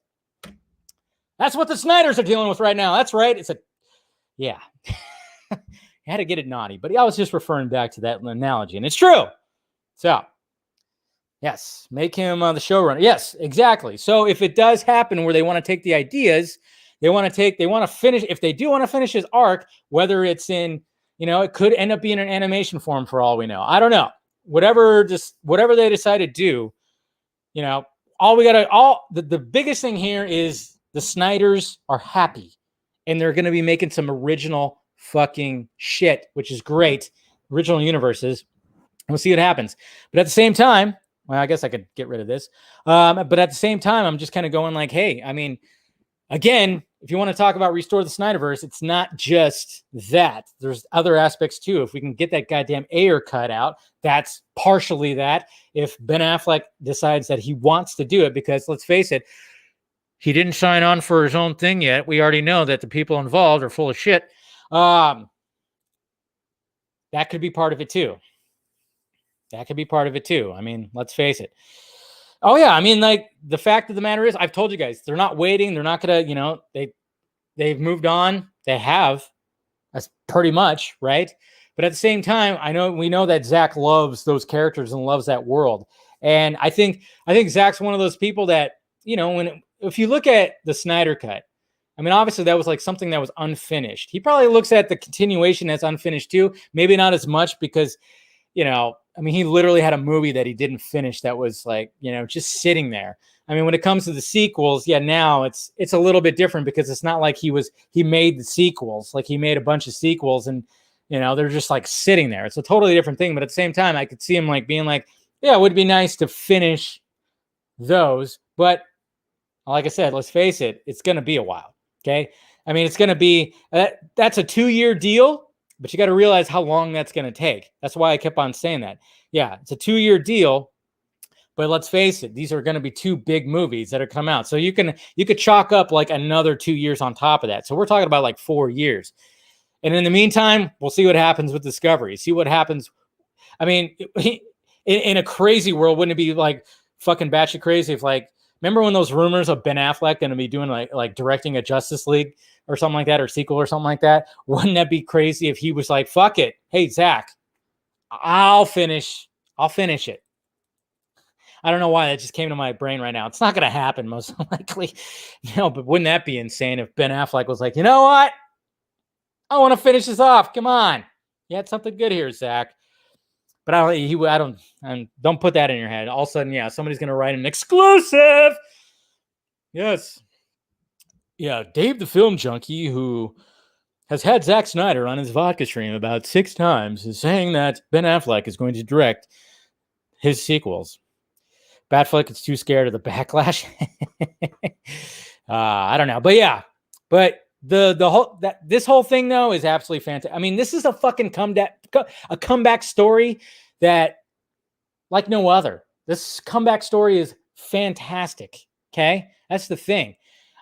That's what the Snyders are dealing with right now. That's right. Yeah. You had to get it naughty, but I was just referring back to that analogy, and it's true. So, yes, make him the showrunner. Yes, exactly. So if it does happen where they want to take the ideas, they want to finish, if they do want to finish his arc, whether it's in, it could end up being an animation form for all we know. I don't know. Whatever they decide to do, the biggest thing here is the Snyders are happy and they're going to be making some original fucking shit, which is great. Original universes. We'll see what happens. But at the same time, well, I guess I could get rid of this. But at the same time, I'm just kind of going like, hey, I mean, again, if you want to talk about restore the SnyderVerse, it's not just that. There's other aspects too. If we can get that goddamn Ayer cut out, that's partially that. If Ben Affleck decides that he wants to do it, because let's face it, he didn't sign on for his own thing yet. We already know that the people involved are full of shit. That could be part of it too. I mean, let's face it. Oh yeah, I mean, like, the fact of the matter is, I've told you guys, they're not waiting. They're not gonna, they've moved on. They have. That's pretty much right. But at the same time, we know that Zack loves those characters and loves that world. And I think Zack's one of those people that, if you look at the Snyder cut, I mean, obviously that was like something that was unfinished. He probably looks at the continuation as unfinished too. Maybe not as much because, I mean, he literally had a movie that he didn't finish that was like, just sitting there. I mean, when it comes to the sequels, yeah, now it's a little bit different because it's not like he made the sequels. Like, he made a bunch of sequels and, they're just like sitting there. It's a totally different thing. But at the same time, I could see him like being like, yeah, it would be nice to finish those. But like I said, let's face it, it's going to be a while. Okay. I mean, it's going to be, that's a 2-year deal. But you got to realize how long that's going to take. That's why I kept on saying that. Yeah, it's a 2-year deal. But let's face it, these are going to be 2 big movies that are come out. So you could chalk up like another 2 years on top of that. So we're talking about like 4 years. And in the meantime, we'll see what happens with Discovery. See what happens. I mean, in a crazy world, wouldn't it be like fucking batshit crazy if, like, remember when those rumors of Ben Affleck going to be doing like directing a Justice League or something like that, or sequel or something like that? Wouldn't that be crazy if he was like, fuck it. Hey, Zack, I'll finish it. I don't know why that just came to my brain right now. It's not going to happen most likely, but wouldn't that be insane if Ben Affleck was like, you know what? I want to finish this off. Come on. You had something good here, Zack. But don't put that in your head. All of a sudden, yeah, somebody's going to write an exclusive. Yes. Yeah, Dave the Film Junkee, who has had Zack Snyder on his vodka stream about 6 times, is saying that Ben Affleck is going to direct his sequels. Batfleck is too scared of the backlash. I don't know. But yeah. But this whole thing, though, is absolutely fantastic. I mean, this is a fucking comeback story that, like no other. This comeback story is fantastic. Okay? That's the thing.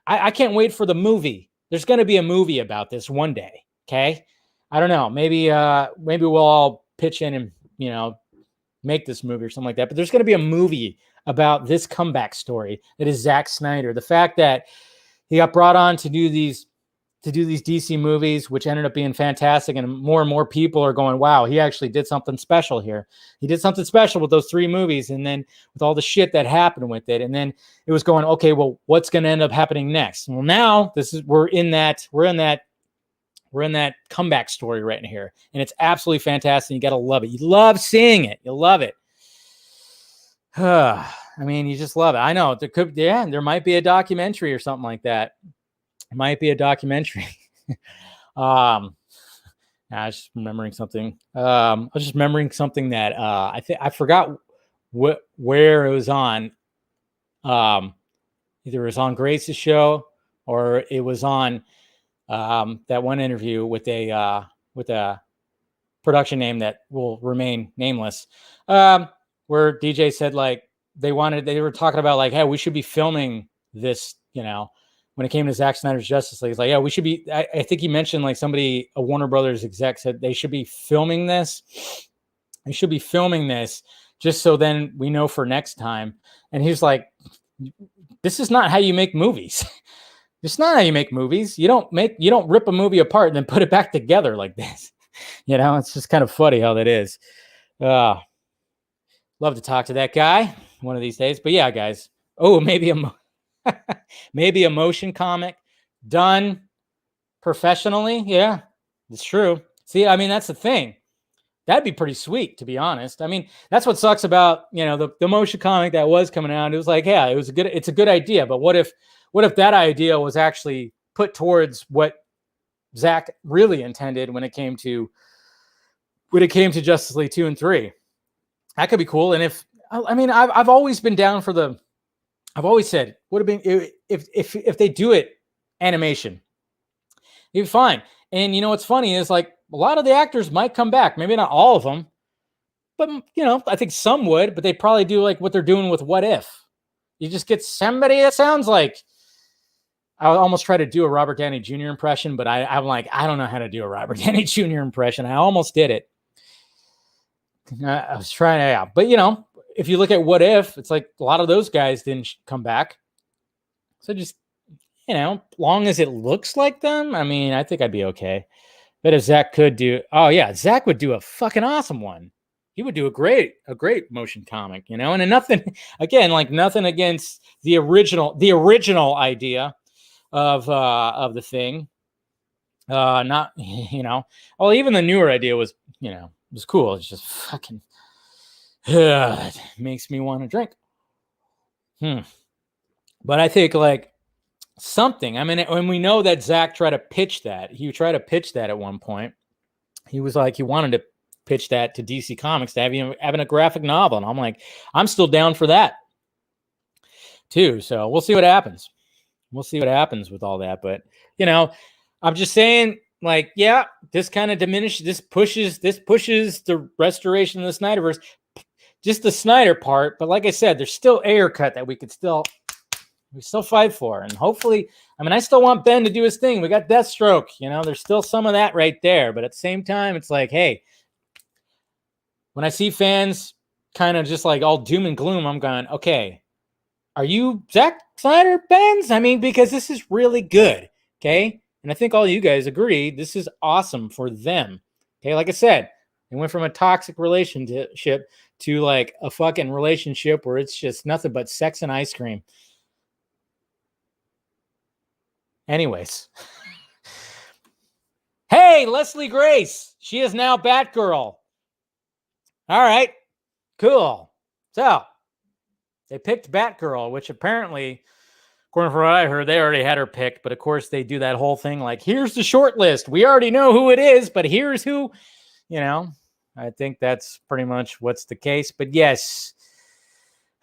I can't wait for the movie. There's going to be a movie about this one day. Okay? I don't know. Maybe we'll all pitch in and, make this movie or something like that. But there's going to be a movie about this comeback story that is Zack Snyder. The fact that he got brought on to do these DC movies, which ended up being fantastic. And more people are going, wow, he actually did something special here. He did something special with those 3 movies. And then with all the shit that happened with it. And then it was going, okay, well, what's going to end up happening next? Well, now we're in that comeback story right in here. And it's absolutely fantastic. You got to love it. You love seeing it. You love it. I mean, you just love it. I know there might be a documentary or something like that. It might be a documentary. I was just remembering something. I was just remembering something that I forgot where it was on. Either it was on Grace's show or it was on that one interview with a production name that will remain nameless. Where DJ said, like, they were talking about, like, hey, we should be filming this, when it came to Zack Snyder's Justice League. It's like, yeah, we should be. I think he mentioned, like, a Warner Brothers exec said they should be filming this. They should be filming this just so then we know for next time. And he's like, this is not how you make movies. It's not how you make movies. You don't rip a movie apart and then put it back together like this. It's just kind of funny how that is. Love to talk to that guy one of these days. But yeah, guys. Oh, maybe a motion comic done professionally. Yeah, it's true. See, I mean, that's the thing. That'd be pretty sweet, to be honest. I mean, that's what sucks about, the motion comic that was coming out. It was like, yeah, it's a good idea. But what if that idea was actually put towards what Zack really intended when it came to Justice League 2 and 3? That could be cool. And I've always been down for I've always said, would have been if they do it animation, it'd be fine. And what's funny is, like, a lot of the actors might come back. Maybe not all of them, but I think some would. But they probably do like what they're doing with What If. You just get somebody that sounds like. I almost try to do a Robert Downey Jr. impression, but I'm like, I don't know how to do a Robert Downey Jr. impression. I almost did it. I was trying to, yeah. But if you look at What If, it's like a lot of those guys didn't come back. So just, long as it looks like them, I mean, I think I'd be okay. But if Zack could do, Zack would do a fucking awesome one. He would do a great motion comic, and nothing against the original idea of the thing. Not, well, even the newer idea was, was cool. It's just fucking, it makes me want to drink. But I think like something, I mean, and we know that Zack tried to pitch that. He tried to pitch that at one point. He was like, he wanted to pitch that to DC Comics to having a graphic novel. And I'm like, I'm still down for that too. So we'll see what happens. We'll see what happens with all that. But, I'm just saying, like, yeah, this kind of diminishes, this pushes the restoration of the Snyderverse, just the Snyder part. But like I said, there's still air cut that we still fight for. And hopefully, I still want Ben to do his thing. We got Deathstroke, there's still some of that right there. But at the same time, it's like, hey, when I see fans kind of just like all doom and gloom, I'm going, okay, are you Zack Snyder fans? Because this is really good. Okay. And I think all you guys agree, this is awesome for them. Okay. Like I said, they went from a toxic relationship to like a fucking relationship where it's just nothing but sex and ice cream. Anyways. Hey, Leslie Grace. She is now Batgirl. All right. Cool. So they picked Batgirl, which apparently, according to what I heard, they already had her picked. But of course, they do that whole thing like, here's the short list. We already know who it is, but here's who, I think that's pretty much what's the case. But yes,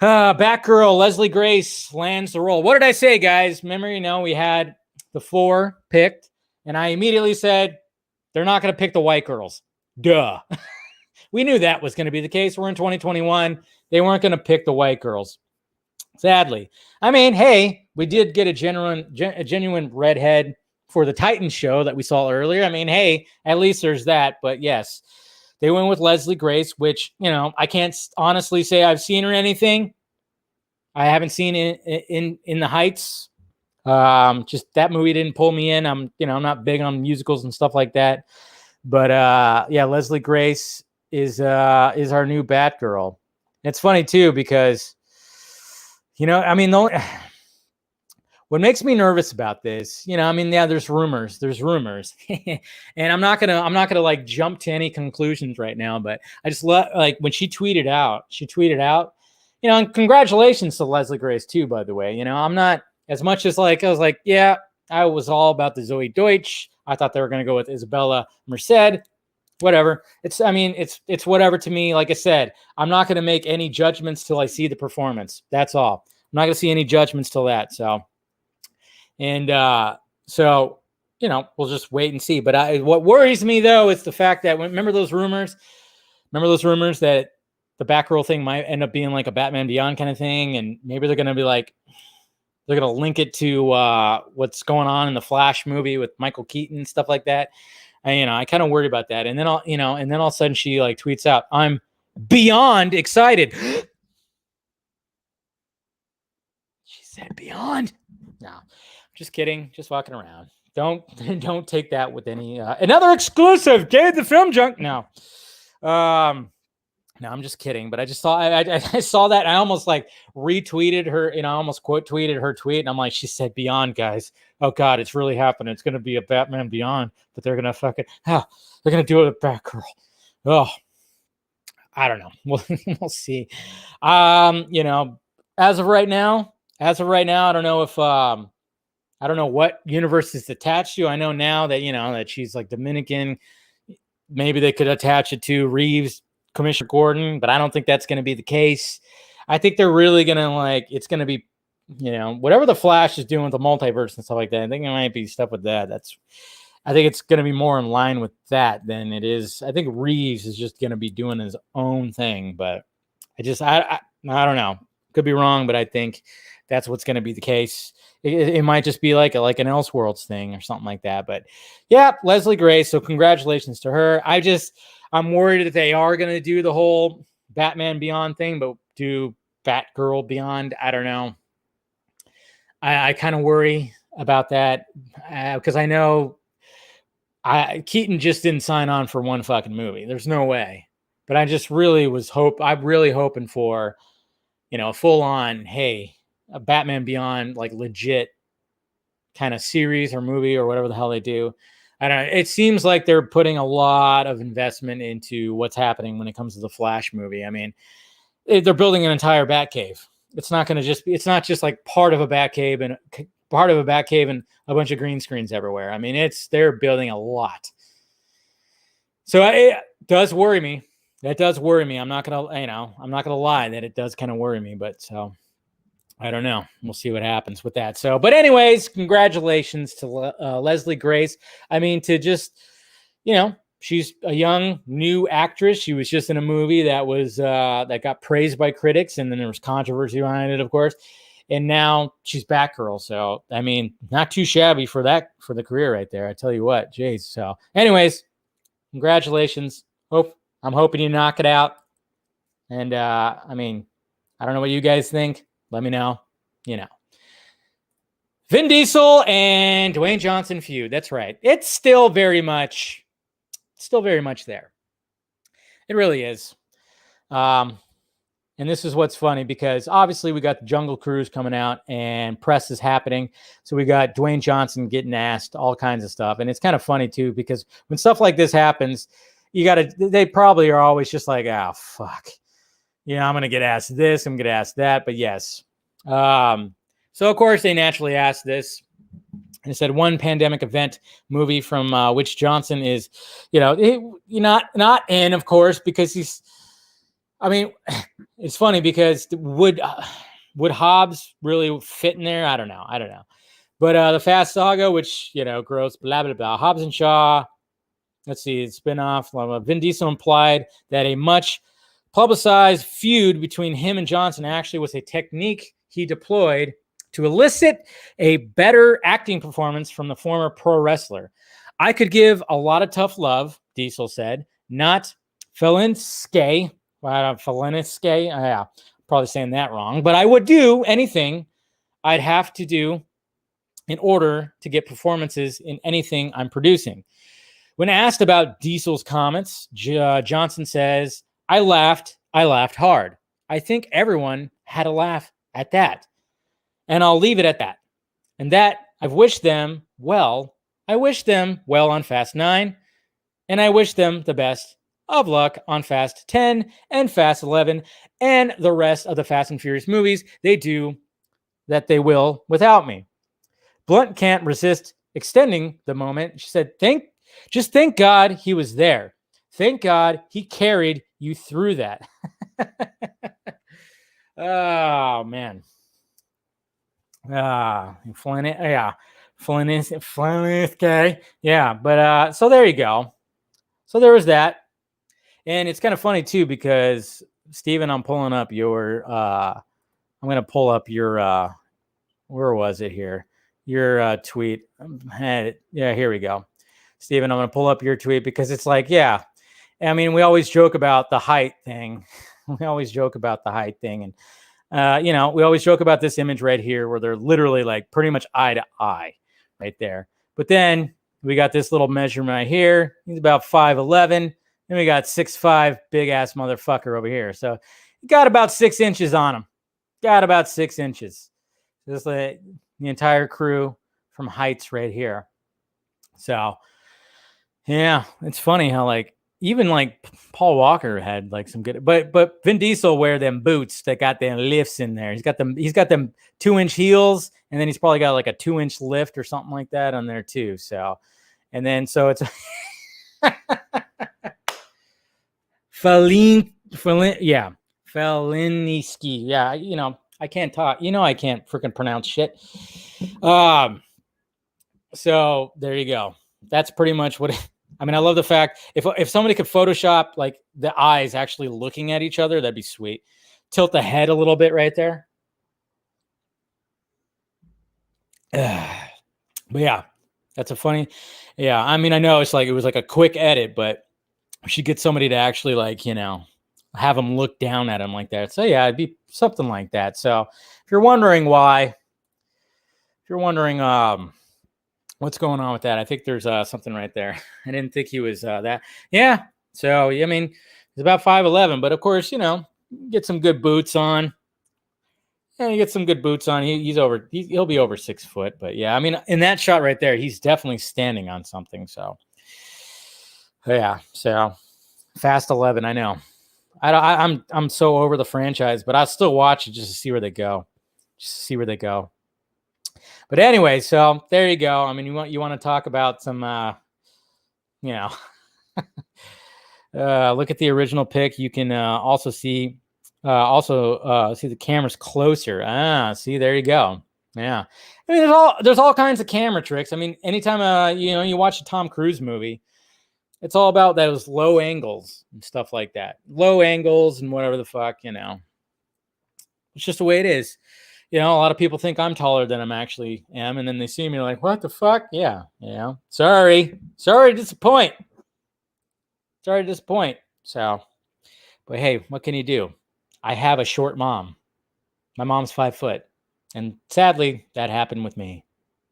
Batgirl, Leslie Grace lands the role. What did I say, guys? Remember, we had the 4 picked, and I immediately said, they're not going to pick the white girls. Duh. We knew that was going to be the case. We're in 2021. They weren't going to pick the white girls. Sadly. Hey, we did get a genuine redhead for the Titans show that we saw earlier. Hey, at least there's that. But yes, they went with Leslie Grace, which, I can't honestly say I've seen her anything. I haven't seen it in the Heights. Just that movie didn't pull me in. I'm not big on musicals and stuff like that. But yeah, Leslie Grace is our new Batgirl. It's funny too because what makes me nervous about this, yeah, there's rumors, and I'm not gonna like jump to any conclusions right now, but I just like when she tweeted out, and congratulations to Leslie Grace too, by the way. I'm not as much as like, I was like, yeah, I was all about the Zoe Deutsch. I thought they were going to go with Isabella Merced. Whatever. It's whatever to me. Like I said, I'm not going to make any judgments till I see the performance. That's all. I'm not going to see any judgments till that. So, and we'll just wait and see. But what worries me though is the fact that remember those rumors that the Batgirl thing might end up being like a Batman Beyond kind of thing, and maybe they're going to be like, they're going to link it to what's going on in the Flash movie with Michael Keaton and stuff like that. And, I kind of worry about that. And then all of a sudden she like tweets out, I'm beyond excited. She said beyond. No, Just kidding. Just walking around. Don't take that with any another exclusive. Gave the film junk. No. No, I'm just kidding. But I just saw I saw that. And I almost like retweeted her, I almost quote tweeted her tweet. And I'm like, she said Beyond, guys. Oh God, it's really happening. It's gonna be a Batman Beyond, but they're gonna they're gonna do it with Batgirl. Oh, I don't know. We'll see. As of right now, I don't know if I don't know what universe it's attached to. I know now that that she's like Dominican. Maybe they could attach it to Reeves, Commissioner Gordon, but I don't think that's going to be the case. I think they're really going to it's going to be, whatever the Flash is doing with the multiverse and stuff like that. I think it might be stuff with that. I think it's going to be more in line with that than it is. I think Reeves is just going to be doing his own thing, but I don't know. Could be wrong, but I think that's what's going to be the case. It might just be like an Elseworlds thing or something like that. But yeah, Leslie Grace. So congratulations to her. I'm worried that they are going to do the whole Batman Beyond thing, but do Batgirl Beyond. I don't know. I kind of worry about that because I know Keaton just didn't sign on for one fucking movie. There's no way. But I just really I'm really hoping for, a full on, hey, a Batman Beyond, like legit kind of series or movie or whatever the hell they do. I don't know. It seems like they're putting a lot of investment into what's happening when it comes to the Flash movie. I mean, they're building an entire Batcave. It's not not just like part of a Batcave and a bunch of green screens everywhere. I mean, they're building a lot. So it does worry me. That does worry me. I'm not gonna lie that it does kind of worry me, but so I don't know. We'll see what happens with that. So, but anyways, congratulations to Leslie Grace. I mean, to just, she's a young new actress. She was just in a movie that was that got praised by critics, and then there was controversy behind it, of course. And now she's Batgirl. So, I mean, not too shabby for the career right there. I tell you what, jeez. So, anyways, congratulations. I'm hoping you knock it out. And I mean, I don't know what you guys think. Let me know. Vin Diesel and Dwayne Johnson feud. That's right. It's still very much there. It really is. And this is what's funny because obviously we got the Jungle Cruise coming out and press is happening. So we got Dwayne Johnson getting asked all kinds of stuff. And it's kind of funny too, because when stuff like this happens, they probably are always just like, oh, fuck. I'm going to get asked this. I'm going to ask that. But yes. So, of course, they naturally asked this. And it said one pandemic event movie from which Johnson is, not in, of course, because it's funny because would Hobbs really fit in there? I don't know. But the Fast Saga, which, gross, blah, blah, blah. Hobbs and Shaw. Let's see, spinoff. Vin Diesel implied that a much publicized feud between him and Johnson actually was a technique he deployed to elicit a better acting performance from the former pro wrestler. I could give a lot of tough love, Diesel said, not Felinski. Yeah, probably saying that wrong, but I would do anything I'd have to do in order to get performances in anything I'm producing. When asked about Diesel's comments, Johnson says, I laughed hard. I think everyone had a laugh at that. And I'll leave it at that. And that I've wished them well. I wish them well on Fast 9. And I wish them the best of luck on Fast 10 and Fast 11 and the rest of the Fast and Furious movies they do that they will without me. Blunt can't resist extending the moment. She said, just thank God he was there. Thank God he carried you through that. Oh, man. Flynn, okay. Yeah, but so there you go. So there was that. And it's kind of funny too, because Steven, I'm pulling up your I'm gonna pull up your where was it here? Your tweet. Yeah, here we go. Steven, I'm gonna pull up your tweet because it's like, yeah. I mean, we always joke about the height thing. And You know, we always joke about this image right here where they're literally like pretty much eye to eye right there. But then we got this little measurement right here. He's about 5'11". And we got 6'5", big ass motherfucker over here. So got about 6 inches on him. Got about 6 inches. Just like the entire crew from heights right here. So yeah, it's funny how like even like Paul Walker had like some good, but Vin Diesel wear them boots that got them lifts in there. He's got them 2-inch heels, and then he's probably got like a 2-inch lift or something like that on there too. So, and then so it's Feliniski. Yeah, you know, I can't talk. You know, I can't freaking pronounce shit. So there you go. That's pretty much what. I mean, I love the fact if somebody could Photoshop like the eyes actually looking at each other, that'd be sweet. Tilt the head a little bit right there. But yeah, that's a funny. Yeah, I mean, I know it's like it was like a quick edit, but we should get somebody to actually like, you know, have them look down at him like that. So yeah, it'd be something like that. So if you're wondering why, what's going on with that, I think there's something right there. I didn't think he was that. Yeah. So I mean, he's about 5'11", but of course, you know, get some good boots on. Yeah, you get some good boots on. He'll be over 6 foot. But yeah, I mean, in that shot right there, he's definitely standing on something. So yeah. So Fast 11. I know. I'm so over the franchise, but I'll still watch it just to see where they go. But anyway, so there you go. I mean, you want to talk about some, you know, look at the original pic. You can also see the cameras closer. See, there you go. Yeah, I mean, there's all kinds of camera tricks. I mean, anytime you know, you watch a Tom Cruise movie, it's all about those low angles and stuff like that. Low angles and whatever the fuck, you know. It's just the way it is. You know, a lot of people think I'm taller than I actually am, and then they see me like, what the fuck? Yeah, you know. Sorry to disappoint. So, but hey, what can you do? I have a short mom. My mom's 5 foot. And sadly, that happened with me.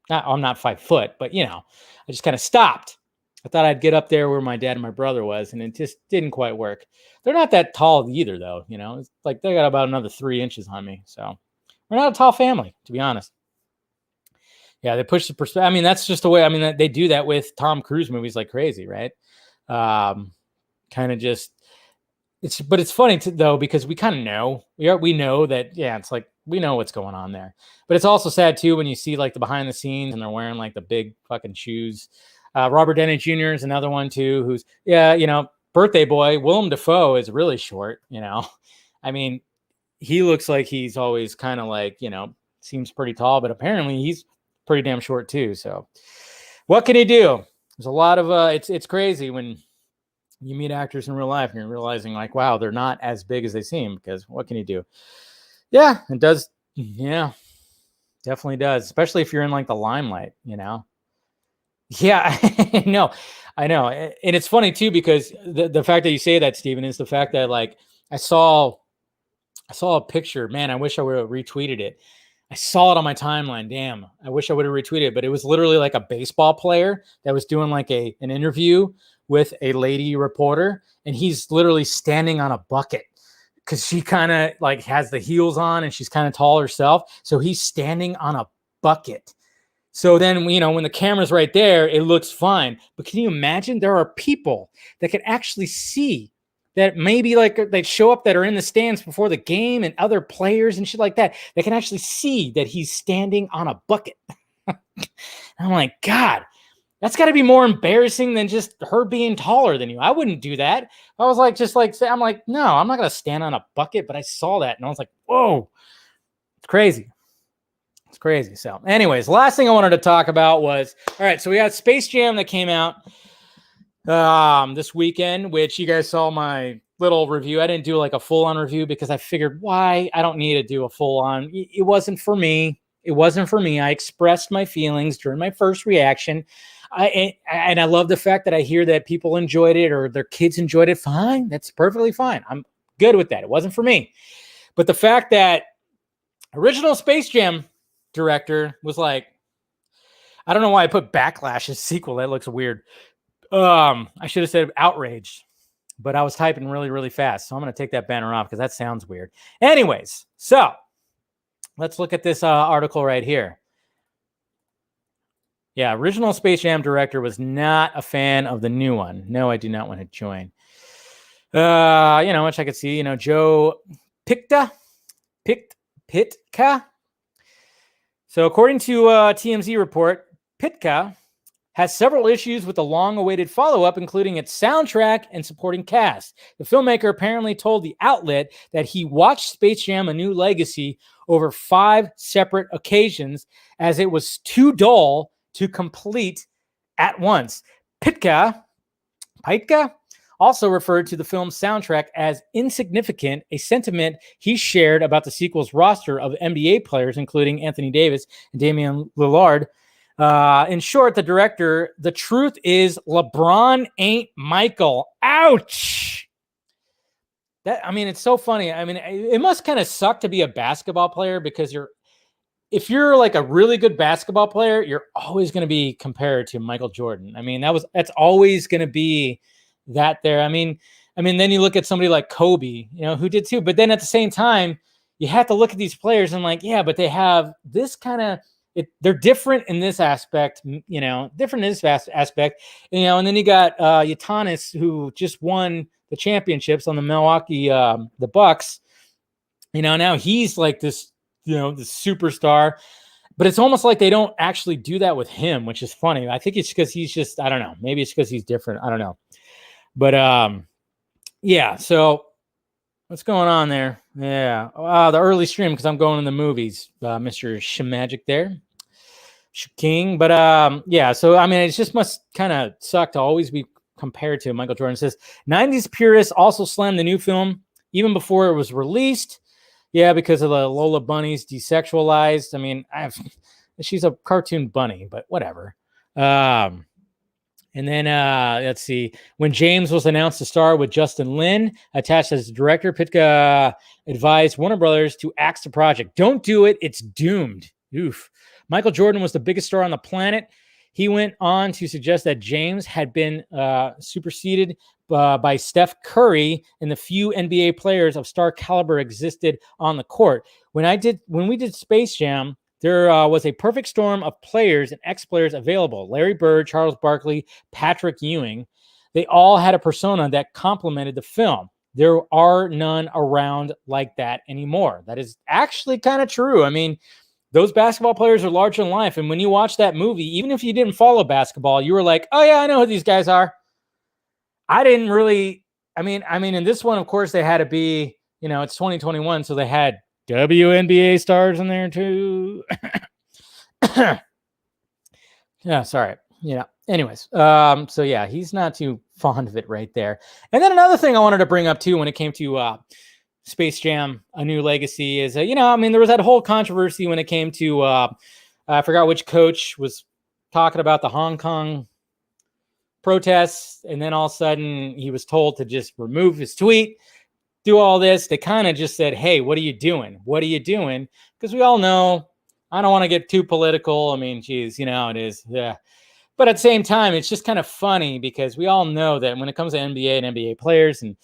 I'm not 5 foot, but you know, I just kind of stopped. I thought I'd get up there where my dad and my brother was, and it just didn't quite work. They're not that tall either, though. You know, it's like they got about another 3 inches on me. So we're not a tall family, to be honest. Yeah, they push the perspective. I mean, that's just the way. I mean, they do that with Tom Cruise movies like crazy, right? Kind of just. But it's funny though, because we kind of know we know that, yeah, it's like we know what's going on there. But it's also sad too when you see like the behind the scenes and they're wearing like the big fucking shoes. Robert Downey Jr. is another one too, who's, yeah, you know, birthday boy. Willem Dafoe is really short, you know. I mean, he looks like he's always kind of like, you know, seems pretty tall, but apparently he's pretty damn short too. So what can he do? There's a lot of it's crazy when you meet actors in real life and you're realizing like, wow, they're not as big as they seem, because what can you do? Yeah, it does. Yeah, definitely does. Especially if you're in like the limelight, you know? Yeah, I know. And it's funny too, because the fact that you say that, Steven, is the fact that like I saw a picture, man, I wish I would have retweeted it. I saw it on my timeline. Damn, I wish I would have retweeted it, but it was literally like a baseball player that was doing like an interview with a lady reporter, and he's literally standing on a bucket because she kind of like has the heels on and she's kind of tall herself. So he's standing on a bucket. So then, you know, when the camera's right there, it looks fine. But can you imagine there are people that can actually see that, maybe like they show up that are in the stands before the game and other players and shit like that. They can actually see that he's standing on a bucket. I'm like, God, that's got to be more embarrassing than just her being taller than you. I wouldn't do that. I was like, I'm like, no, I'm not going to stand on a bucket. But I saw that and I was like, whoa, it's crazy. It's crazy. So anyways, last thing I wanted to talk about was, all right, so we had Space Jam that came out this weekend, which you guys saw my little review. I didn't do like a full-on review because I figured, why? I don't need to do a full-on. It wasn't for me. I expressed my feelings during my first reaction. I love the fact that I hear that people enjoyed it or their kids enjoyed it. Fine. That's perfectly fine. I'm good with that. It wasn't for me. But the fact that Original Space Jam director was like, I don't know why I put Backlash as sequel. That looks weird. I should have said outraged, but I was typing really, really fast. So I'm going to take that banner off because that sounds weird. Anyways, so let's look at this article right here. Yeah, original Space Jam director was not a fan of the new one. No, I do not want to join. Which I could see, Joe Pitka. So according to TMZ report, Pitka has several issues with the long-awaited follow-up, including its soundtrack and supporting cast. The filmmaker apparently told the outlet that he watched Space Jam: A New Legacy over 5 separate occasions as it was too dull to complete at once. Pitka also referred to the film's soundtrack as insignificant, a sentiment he shared about the sequel's roster of NBA players, including Anthony Davis and Damian Lillard. In short, the director, the truth is LeBron ain't Michael. Ouch! It's so funny. It must kind of suck to be a basketball player because if you're like a really good basketball player, you're always going to be compared to Michael Jordan. That's always going to be that there. Then you look at somebody like Kobe, who did too. But then at the same time, you have to look at these players and like, yeah, but they have this kind of, they're different in this aspect, different in this aspect, and then you got Giannis, who just won the championships on the Milwaukee, the Bucks, now he's like this, this superstar, but it's almost like they don't actually do that with him, which is funny. I think it's because he's just, I don't know, maybe it's because he's different. I don't know. But yeah, so what's going on there? Yeah, the early stream because I'm going in the movies, Mr. Shemagic there, King. But yeah, so it just must kind of suck to always be compared to Michael Jordan. It says 90s purists also slammed the new film even before it was released. Yeah, because of the Lola Bunny's desexualized. She's a cartoon bunny, but whatever. And then let's see. When James was announced to star with Justin Lin attached as director, Pitka advised Warner Brothers to axe the project. Don't do it. It's doomed. Oof. Michael Jordan was the biggest star on the planet. He went on to suggest that James had been superseded by Steph Curry, and the few NBA players of star caliber existed on the court. When we did Space Jam, there was a perfect storm of players and ex-players available. Larry Bird, Charles Barkley, Patrick Ewing. They all had a persona that complemented the film. There are none around like that anymore. That is actually kind of true. Those basketball players are larger than life. And when you watch that movie, even if you didn't follow basketball, you were like, oh yeah, I know who these guys are. I didn't really, in this one, of course, they had to be, it's 2021. So they had WNBA stars in there too. Yeah, sorry. Anyways. So yeah, he's not too fond of it right there. And then another thing I wanted to bring up too, when it came to, Space Jam: A New Legacy is, there was that whole controversy when it came to, I forgot which coach was talking about the Hong Kong protests. And then all of a sudden he was told to just remove his tweet, do all this. They kind of just said, hey, what are you doing? What are you doing? Because we all know, I don't want to get too political. Geez, how it is. Yeah. But at the same time, it's just kind of funny because we all know that when it comes to NBA and NBA players and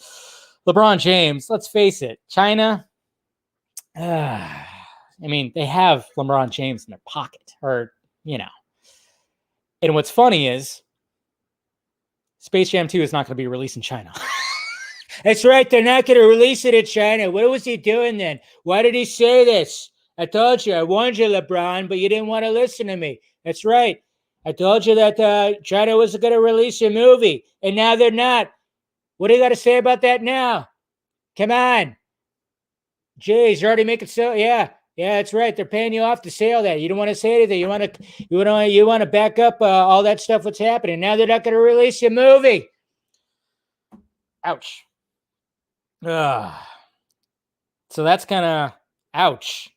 LeBron James, let's face it, China, they have LeBron James in their pocket, And what's funny is Space Jam 2 is not going to be released in China. That's right. They're not going to release it in China. What was he doing then? Why did he say this? I told you. I warned you, LeBron, but you didn't want to listen to me. That's right. I told you that China was going to release a movie, and now they're not. What do you got to say about that now? Come on. Jeez, you're already making so. Yeah, that's right. They're paying you off to say all that. You don't want to say anything. You want to back up all that stuff. What's happening now? They're not going to release your movie. Ouch. So that's kind of ouch.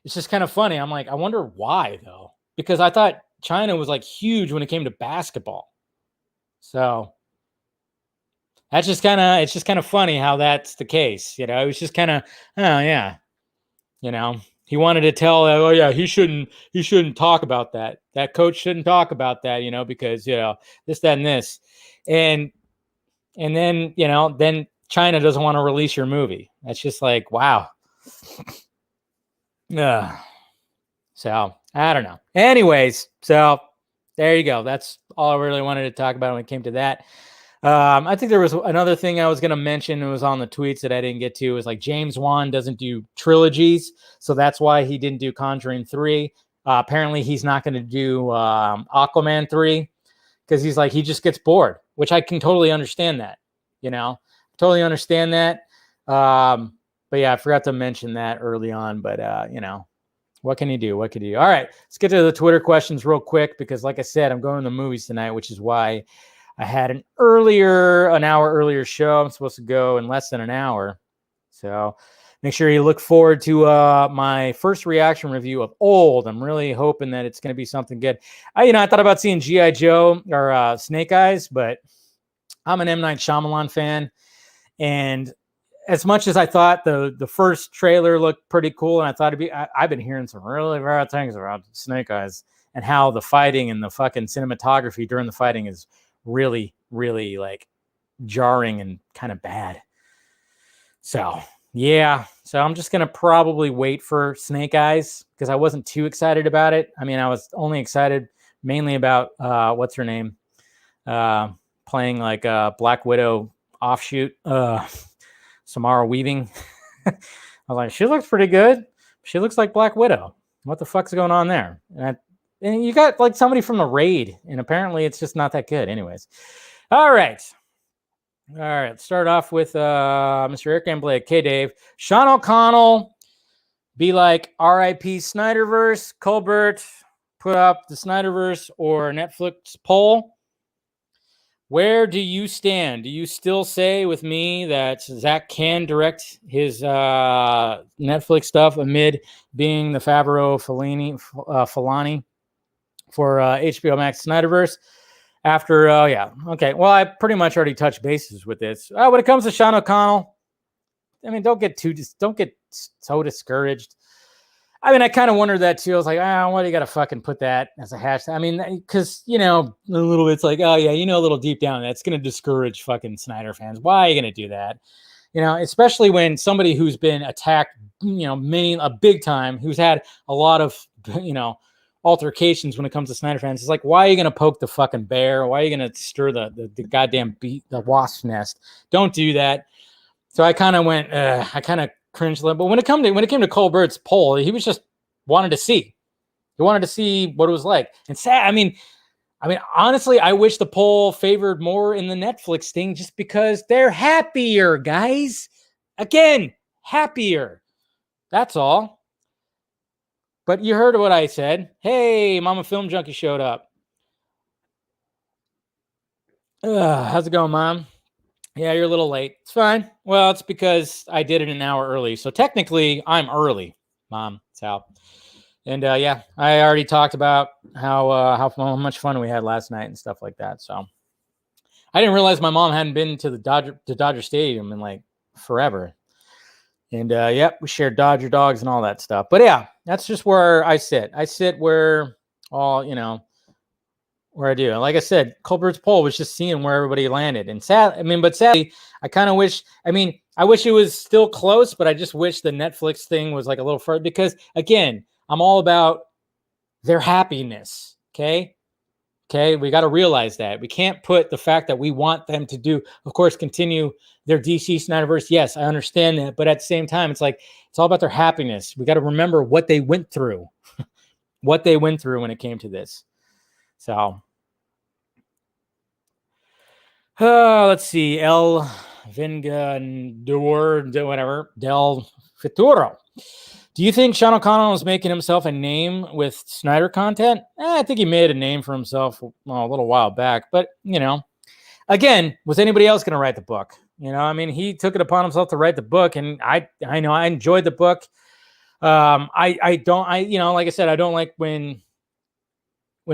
It's just kind of funny. I'm like, I wonder why though, because I thought China was like huge when it came to basketball. So it's just kind of funny how that's the case. It was just kind of, oh yeah, he wanted to tell, oh yeah, he shouldn't talk about that. That coach shouldn't talk about that, because this, that, and this, and then then China doesn't want to release your movie. That's just like, wow. So I don't know. Anyways, so there you go. That's all I really wanted to talk about when it came to that. I think there was another thing I was going to mention. It was on the tweets that I didn't get to. It was like James Wan doesn't do trilogies, so that's why he didn't do Conjuring 3. Apparently, he's not going to do Aquaman 3 because he's like, he just gets bored, which I can totally understand that. Totally understand that. But yeah, I forgot to mention that early on. But what can you do? What can you do? All right, let's get to the Twitter questions real quick because, like I said, I'm going to the movies tonight, which is why I had an hour earlier show. I'm supposed to go in less than an hour. So make sure you look forward to my first reaction review of Old. I'm really hoping that it's going to be something good. I thought about seeing G.I. Joe or Snake Eyes, but I'm an M. Night Shyamalan fan. And as much as I thought the first trailer looked pretty cool, and I thought I've been hearing some really bad things about Snake Eyes and how the fighting and the fucking cinematography during the fighting is really, really like jarring and kind of bad. So yeah, so I'm just gonna probably wait for Snake Eyes because I wasn't too excited about it. I mean, I was only excited mainly about what's her name, playing like Black Widow offshoot, Samara Weaving. I was like, she looks pretty good. She looks like Black Widow. What the fuck's going on there? And you got like somebody from the Raid, and apparently it's just not that good. Anyways, all right. Let's start off with Mr. Eric and Blake. Okay, Dave. Sean O'Connell be like R.I.P. SnyderVerse. Colbert put up the SnyderVerse or Netflix poll. Where do you stand? Do you still say with me that Zack can direct his Netflix stuff amid being the Favreau Filani for HBO Max SnyderVerse? After, yeah. Okay. Well, I pretty much already touched bases with this. When it comes to Sean O'Connell, I mean, don't get so discouraged. I mean, I kind of wondered that too. I was like, why do you got to fucking put that as a hashtag? I mean, because, a little bit, it's like, oh yeah, a little deep down, that's going to discourage fucking Snyder fans. Why are you going to do that? Especially when somebody who's been attacked, a big time, who's had a lot of, altercations when it comes to Snyder fans. It's like, why are you going to poke the fucking bear? Why are you going to stir the goddamn the wasp's nest? Don't do that. So I kind of went, I kind of cringed a little. But when it came to Colbert's poll, he was just wanted to see. He wanted to see what it was like. And sad. I mean, honestly, I wish the poll favored more in the Netflix thing just because they're happier, guys. Again, happier. That's all. But you heard what I said. Hey, Mama Film Junkie showed up. How's it going, Mom? Yeah, you're a little late. It's fine. Well, it's because I did it an hour early. So technically, I'm early, Mom. Sal. And yeah, I already talked about how much fun we had last night and stuff like that. So I didn't realize my mom hadn't been to the Dodger Stadium in like forever. And yep, we shared Dodger dogs and all that stuff. But yeah, that's just where I sit. I sit where where I do. And like I said, Colbert's poll was just seeing where everybody landed. And sadly, I kind of wish, I wish it was still close, but I just wish the Netflix thing was like a little further because again, I'm all about their happiness. Okay. We got to realize that we can't put the fact that we want them to do, of course, continue their DC Snyderverse. Yes, I understand that. But at the same time, it's like, it's all about their happiness. We got to remember what they went through, when it came to this. So, let's see. El Vengador, whatever. Del Futuro. Do you think Sean O'Connell is making himself a name with Snyder content? I think he made a name for himself a little while back. But, again, was anybody else going to write the book? He took it upon himself to write the book. And I know I enjoyed the book. Like I said, I don't like when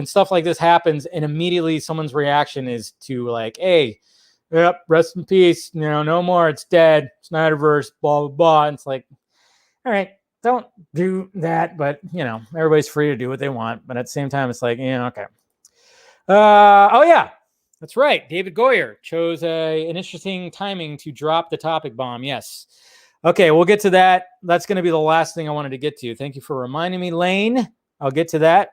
stuff like this happens and immediately someone's reaction is to like, hey, yep, rest in peace. No more. It's dead. Snyderverse, blah, blah, blah. And it's like, all right. don't do that. But you know, everybody's free to do what they want. But at the same time, it's like, yeah, okay. Oh yeah, that's right. David Goyer chose an interesting timing to drop the topic bomb. Yes. Okay, we'll get to that. That's going to be the last thing I wanted to get to. Thank you for reminding me, Lane. I'll get to that.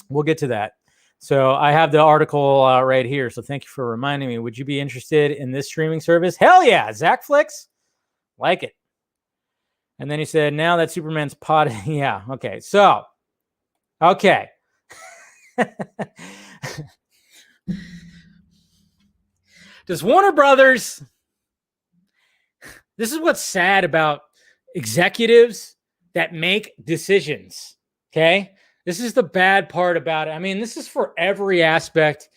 We'll get to that. So I have the article right here. So thank you for reminding me. Would you be interested in this streaming service? Hell yeah. Zackflix? Like it. And then he said, now that Superman's pod. Yeah. Okay. So, okay. Does Warner Brothers. This is what's sad about executives that make decisions. Okay. This is the bad part about it. I mean, this is for every aspect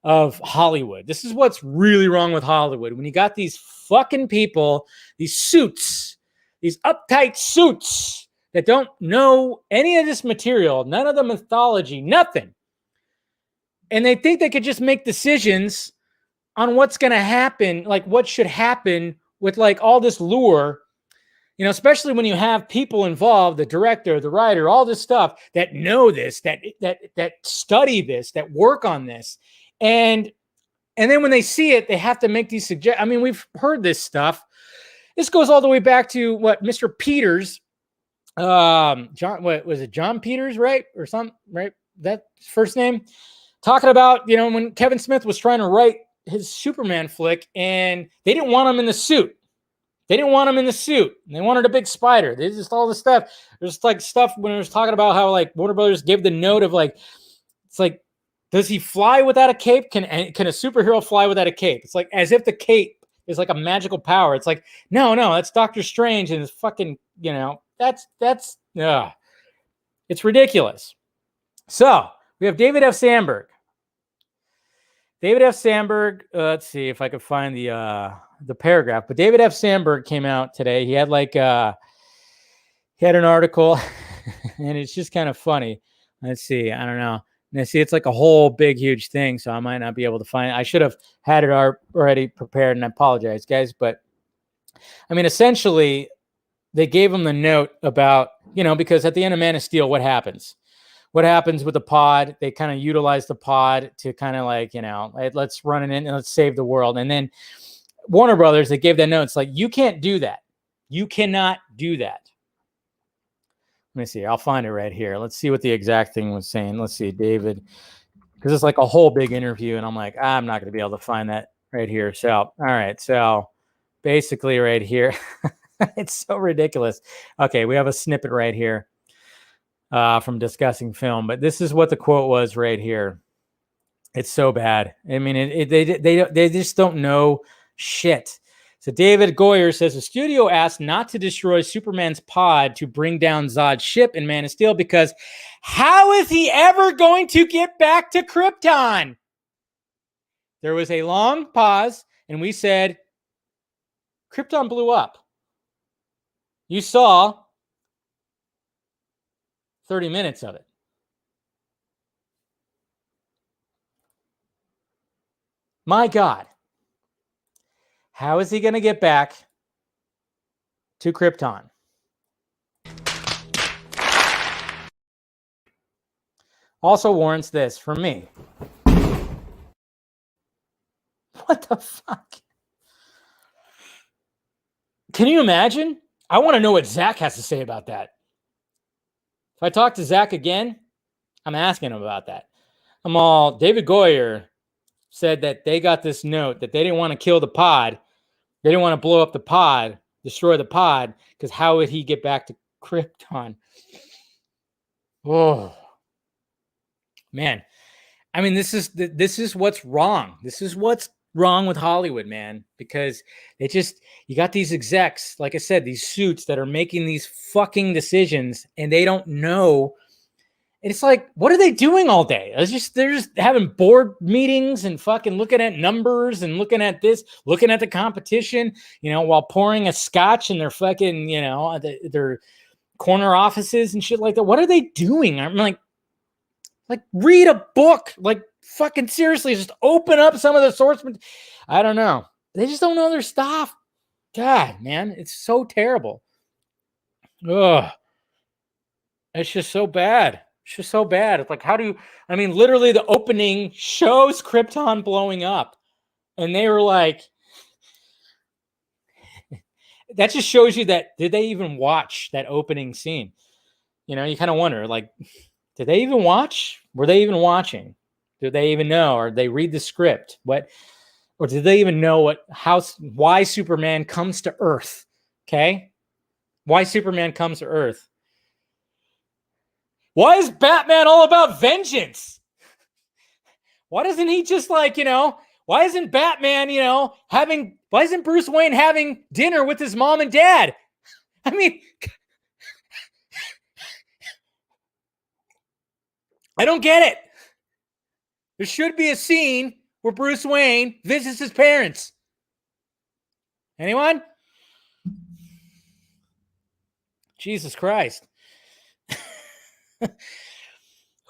of Hollywood. This is what's really wrong with Hollywood. When you got these fucking people, these suits, these uptight suits that don't know any of this material, none of the mythology, nothing. And they think they could just make decisions on what's going to happen, like what should happen with like all this lure. You know, especially when you have people involved, the director, the writer, all this stuff that know this, that study this, that work on this. And then when they see it, they have to make these suggestions. I mean, we've heard this stuff. This goes all the way back to what Mr. Peters, John, what was it? John Peters, right? Or something, right? That first name, talking about, you know, when Kevin Smith was trying to write his Superman flick and they didn't want him in the suit. They didn't want him in the suit. They wanted a big spider. They just all this stuff. There's like stuff when it was talking about how like Warner Brothers gave the note of like, it's like, does he fly without a cape? Can a superhero fly without a cape? It's like as if the cape is like a magical power. It's like, no, that's Doctor Strange and it's fucking, you know, that's it's ridiculous. So we have David F. Sandberg. Let's see if I could find the paragraph, but David F. Sandberg came out today. He had like he had an article and it's just kind of funny. Let's see. I don't know. And see, it's like a whole big, huge thing. So I might not be able to find it. I should have had it already prepared and I apologize, guys. But I mean, essentially they gave him the note about, you know, because at the end of Man of Steel, what happens? What happens with the pod? They kind of utilize the pod to kind of like, you know, let's run it in and let's save the world. And then Warner Brothers, they gave that note. It's like, you can't do that. You cannot do that. Let me see. I'll find it right here. Let's see what the exact thing was saying. Let's see, David, because it's like a whole big interview. And I'm like, I'm not going to be able to find that right here. So, all right. So basically right here, it's so ridiculous. Okay. We have a snippet right here from discussing film, but this is what the quote was right here. It's so bad. I mean, they just don't know shit. So David Goyer says the studio asked not to destroy Superman's pod to bring down Zod's ship in Man of Steel because how is he ever going to get back to Krypton? There was a long pause and we said, Krypton blew up. You saw 30 minutes of it. My God. How is he going to get back to Krypton? Also warrants this from me. What the fuck? Can you imagine? I want to know what Zack has to say about that. If I talk to Zack again, I'm asking him about that. David Goyer said that they got this note that they didn't want to kill the pod. They didn't want to blow up the pod, destroy the pod, because how would he get back to Krypton? Oh, man. I mean, this is what's wrong. This is what's wrong with Hollywood, man, because you got these execs, like I said, these suits that are making these fucking decisions and they don't know. It's like, what are they doing all day? They're just having board meetings and fucking looking at numbers and looking at this, looking at the competition, you know, while pouring a scotch in their fucking, you know, their corner offices and shit like that. What are they doing? I'm like read a book, like fucking seriously, just open up some of the source. I don't know. They just don't know their stuff. God, man, it's so terrible. Ugh. It's just so bad. It's just so bad. It's like, I mean, literally the opening shows Krypton blowing up. And they were like, that just shows you that, did they even watch that opening scene? You know, you kind of wonder, like, did they even watch? Were they even watching? Did they even know? Or did they read the script? Or did they even know why Superman comes to Earth? Okay? Why Superman comes to Earth? Why is Batman all about vengeance? Why doesn't he just why isn't Batman, why isn't Bruce Wayne having dinner with his mom and dad? I mean, I don't get it. There should be a scene where Bruce Wayne visits his parents. Anyone? Jesus Christ.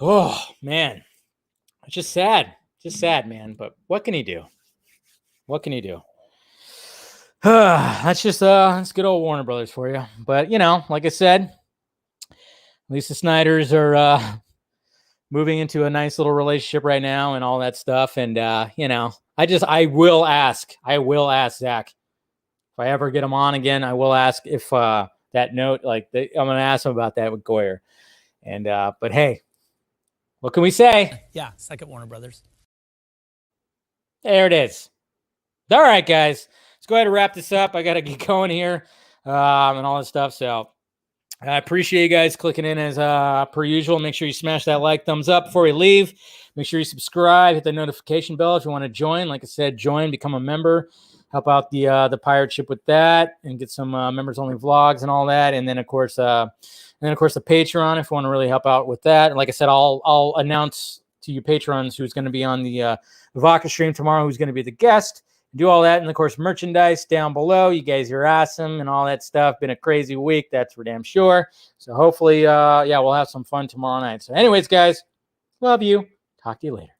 Oh, man. It's just sad. Just sad, man. But what can he do? What can he do? That's good old Warner Brothers for you. But, like I said, at least the Snyders are moving into a nice little relationship right now and all that stuff. And, I will ask Zack, if I ever get him on again, I will ask if that note, I'm going to ask him about that with Goyer. And, but hey, what can we say? Yeah, second Warner Brothers. There it is. All right, guys. Let's go ahead and wrap this up. I got to get going here and all that stuff. So I appreciate you guys clicking in as per usual. Make sure you smash that like, thumbs up before you leave. Make sure you subscribe, hit the notification bell if you want to join. Like I said, join, become a member, help out the pirate ship with that, and get some members only vlogs and all that. And then of course the Patreon if you want to really help out with that. And like I said, I'll announce to you patrons who's going to be on the Vodka stream tomorrow, who's going to be the guest. Do all that, and of course, merchandise down below. You guys are awesome and all that stuff. Been a crazy week, that's for damn sure. So hopefully, we'll have some fun tomorrow night. So anyways, guys, love you. Talk to you later.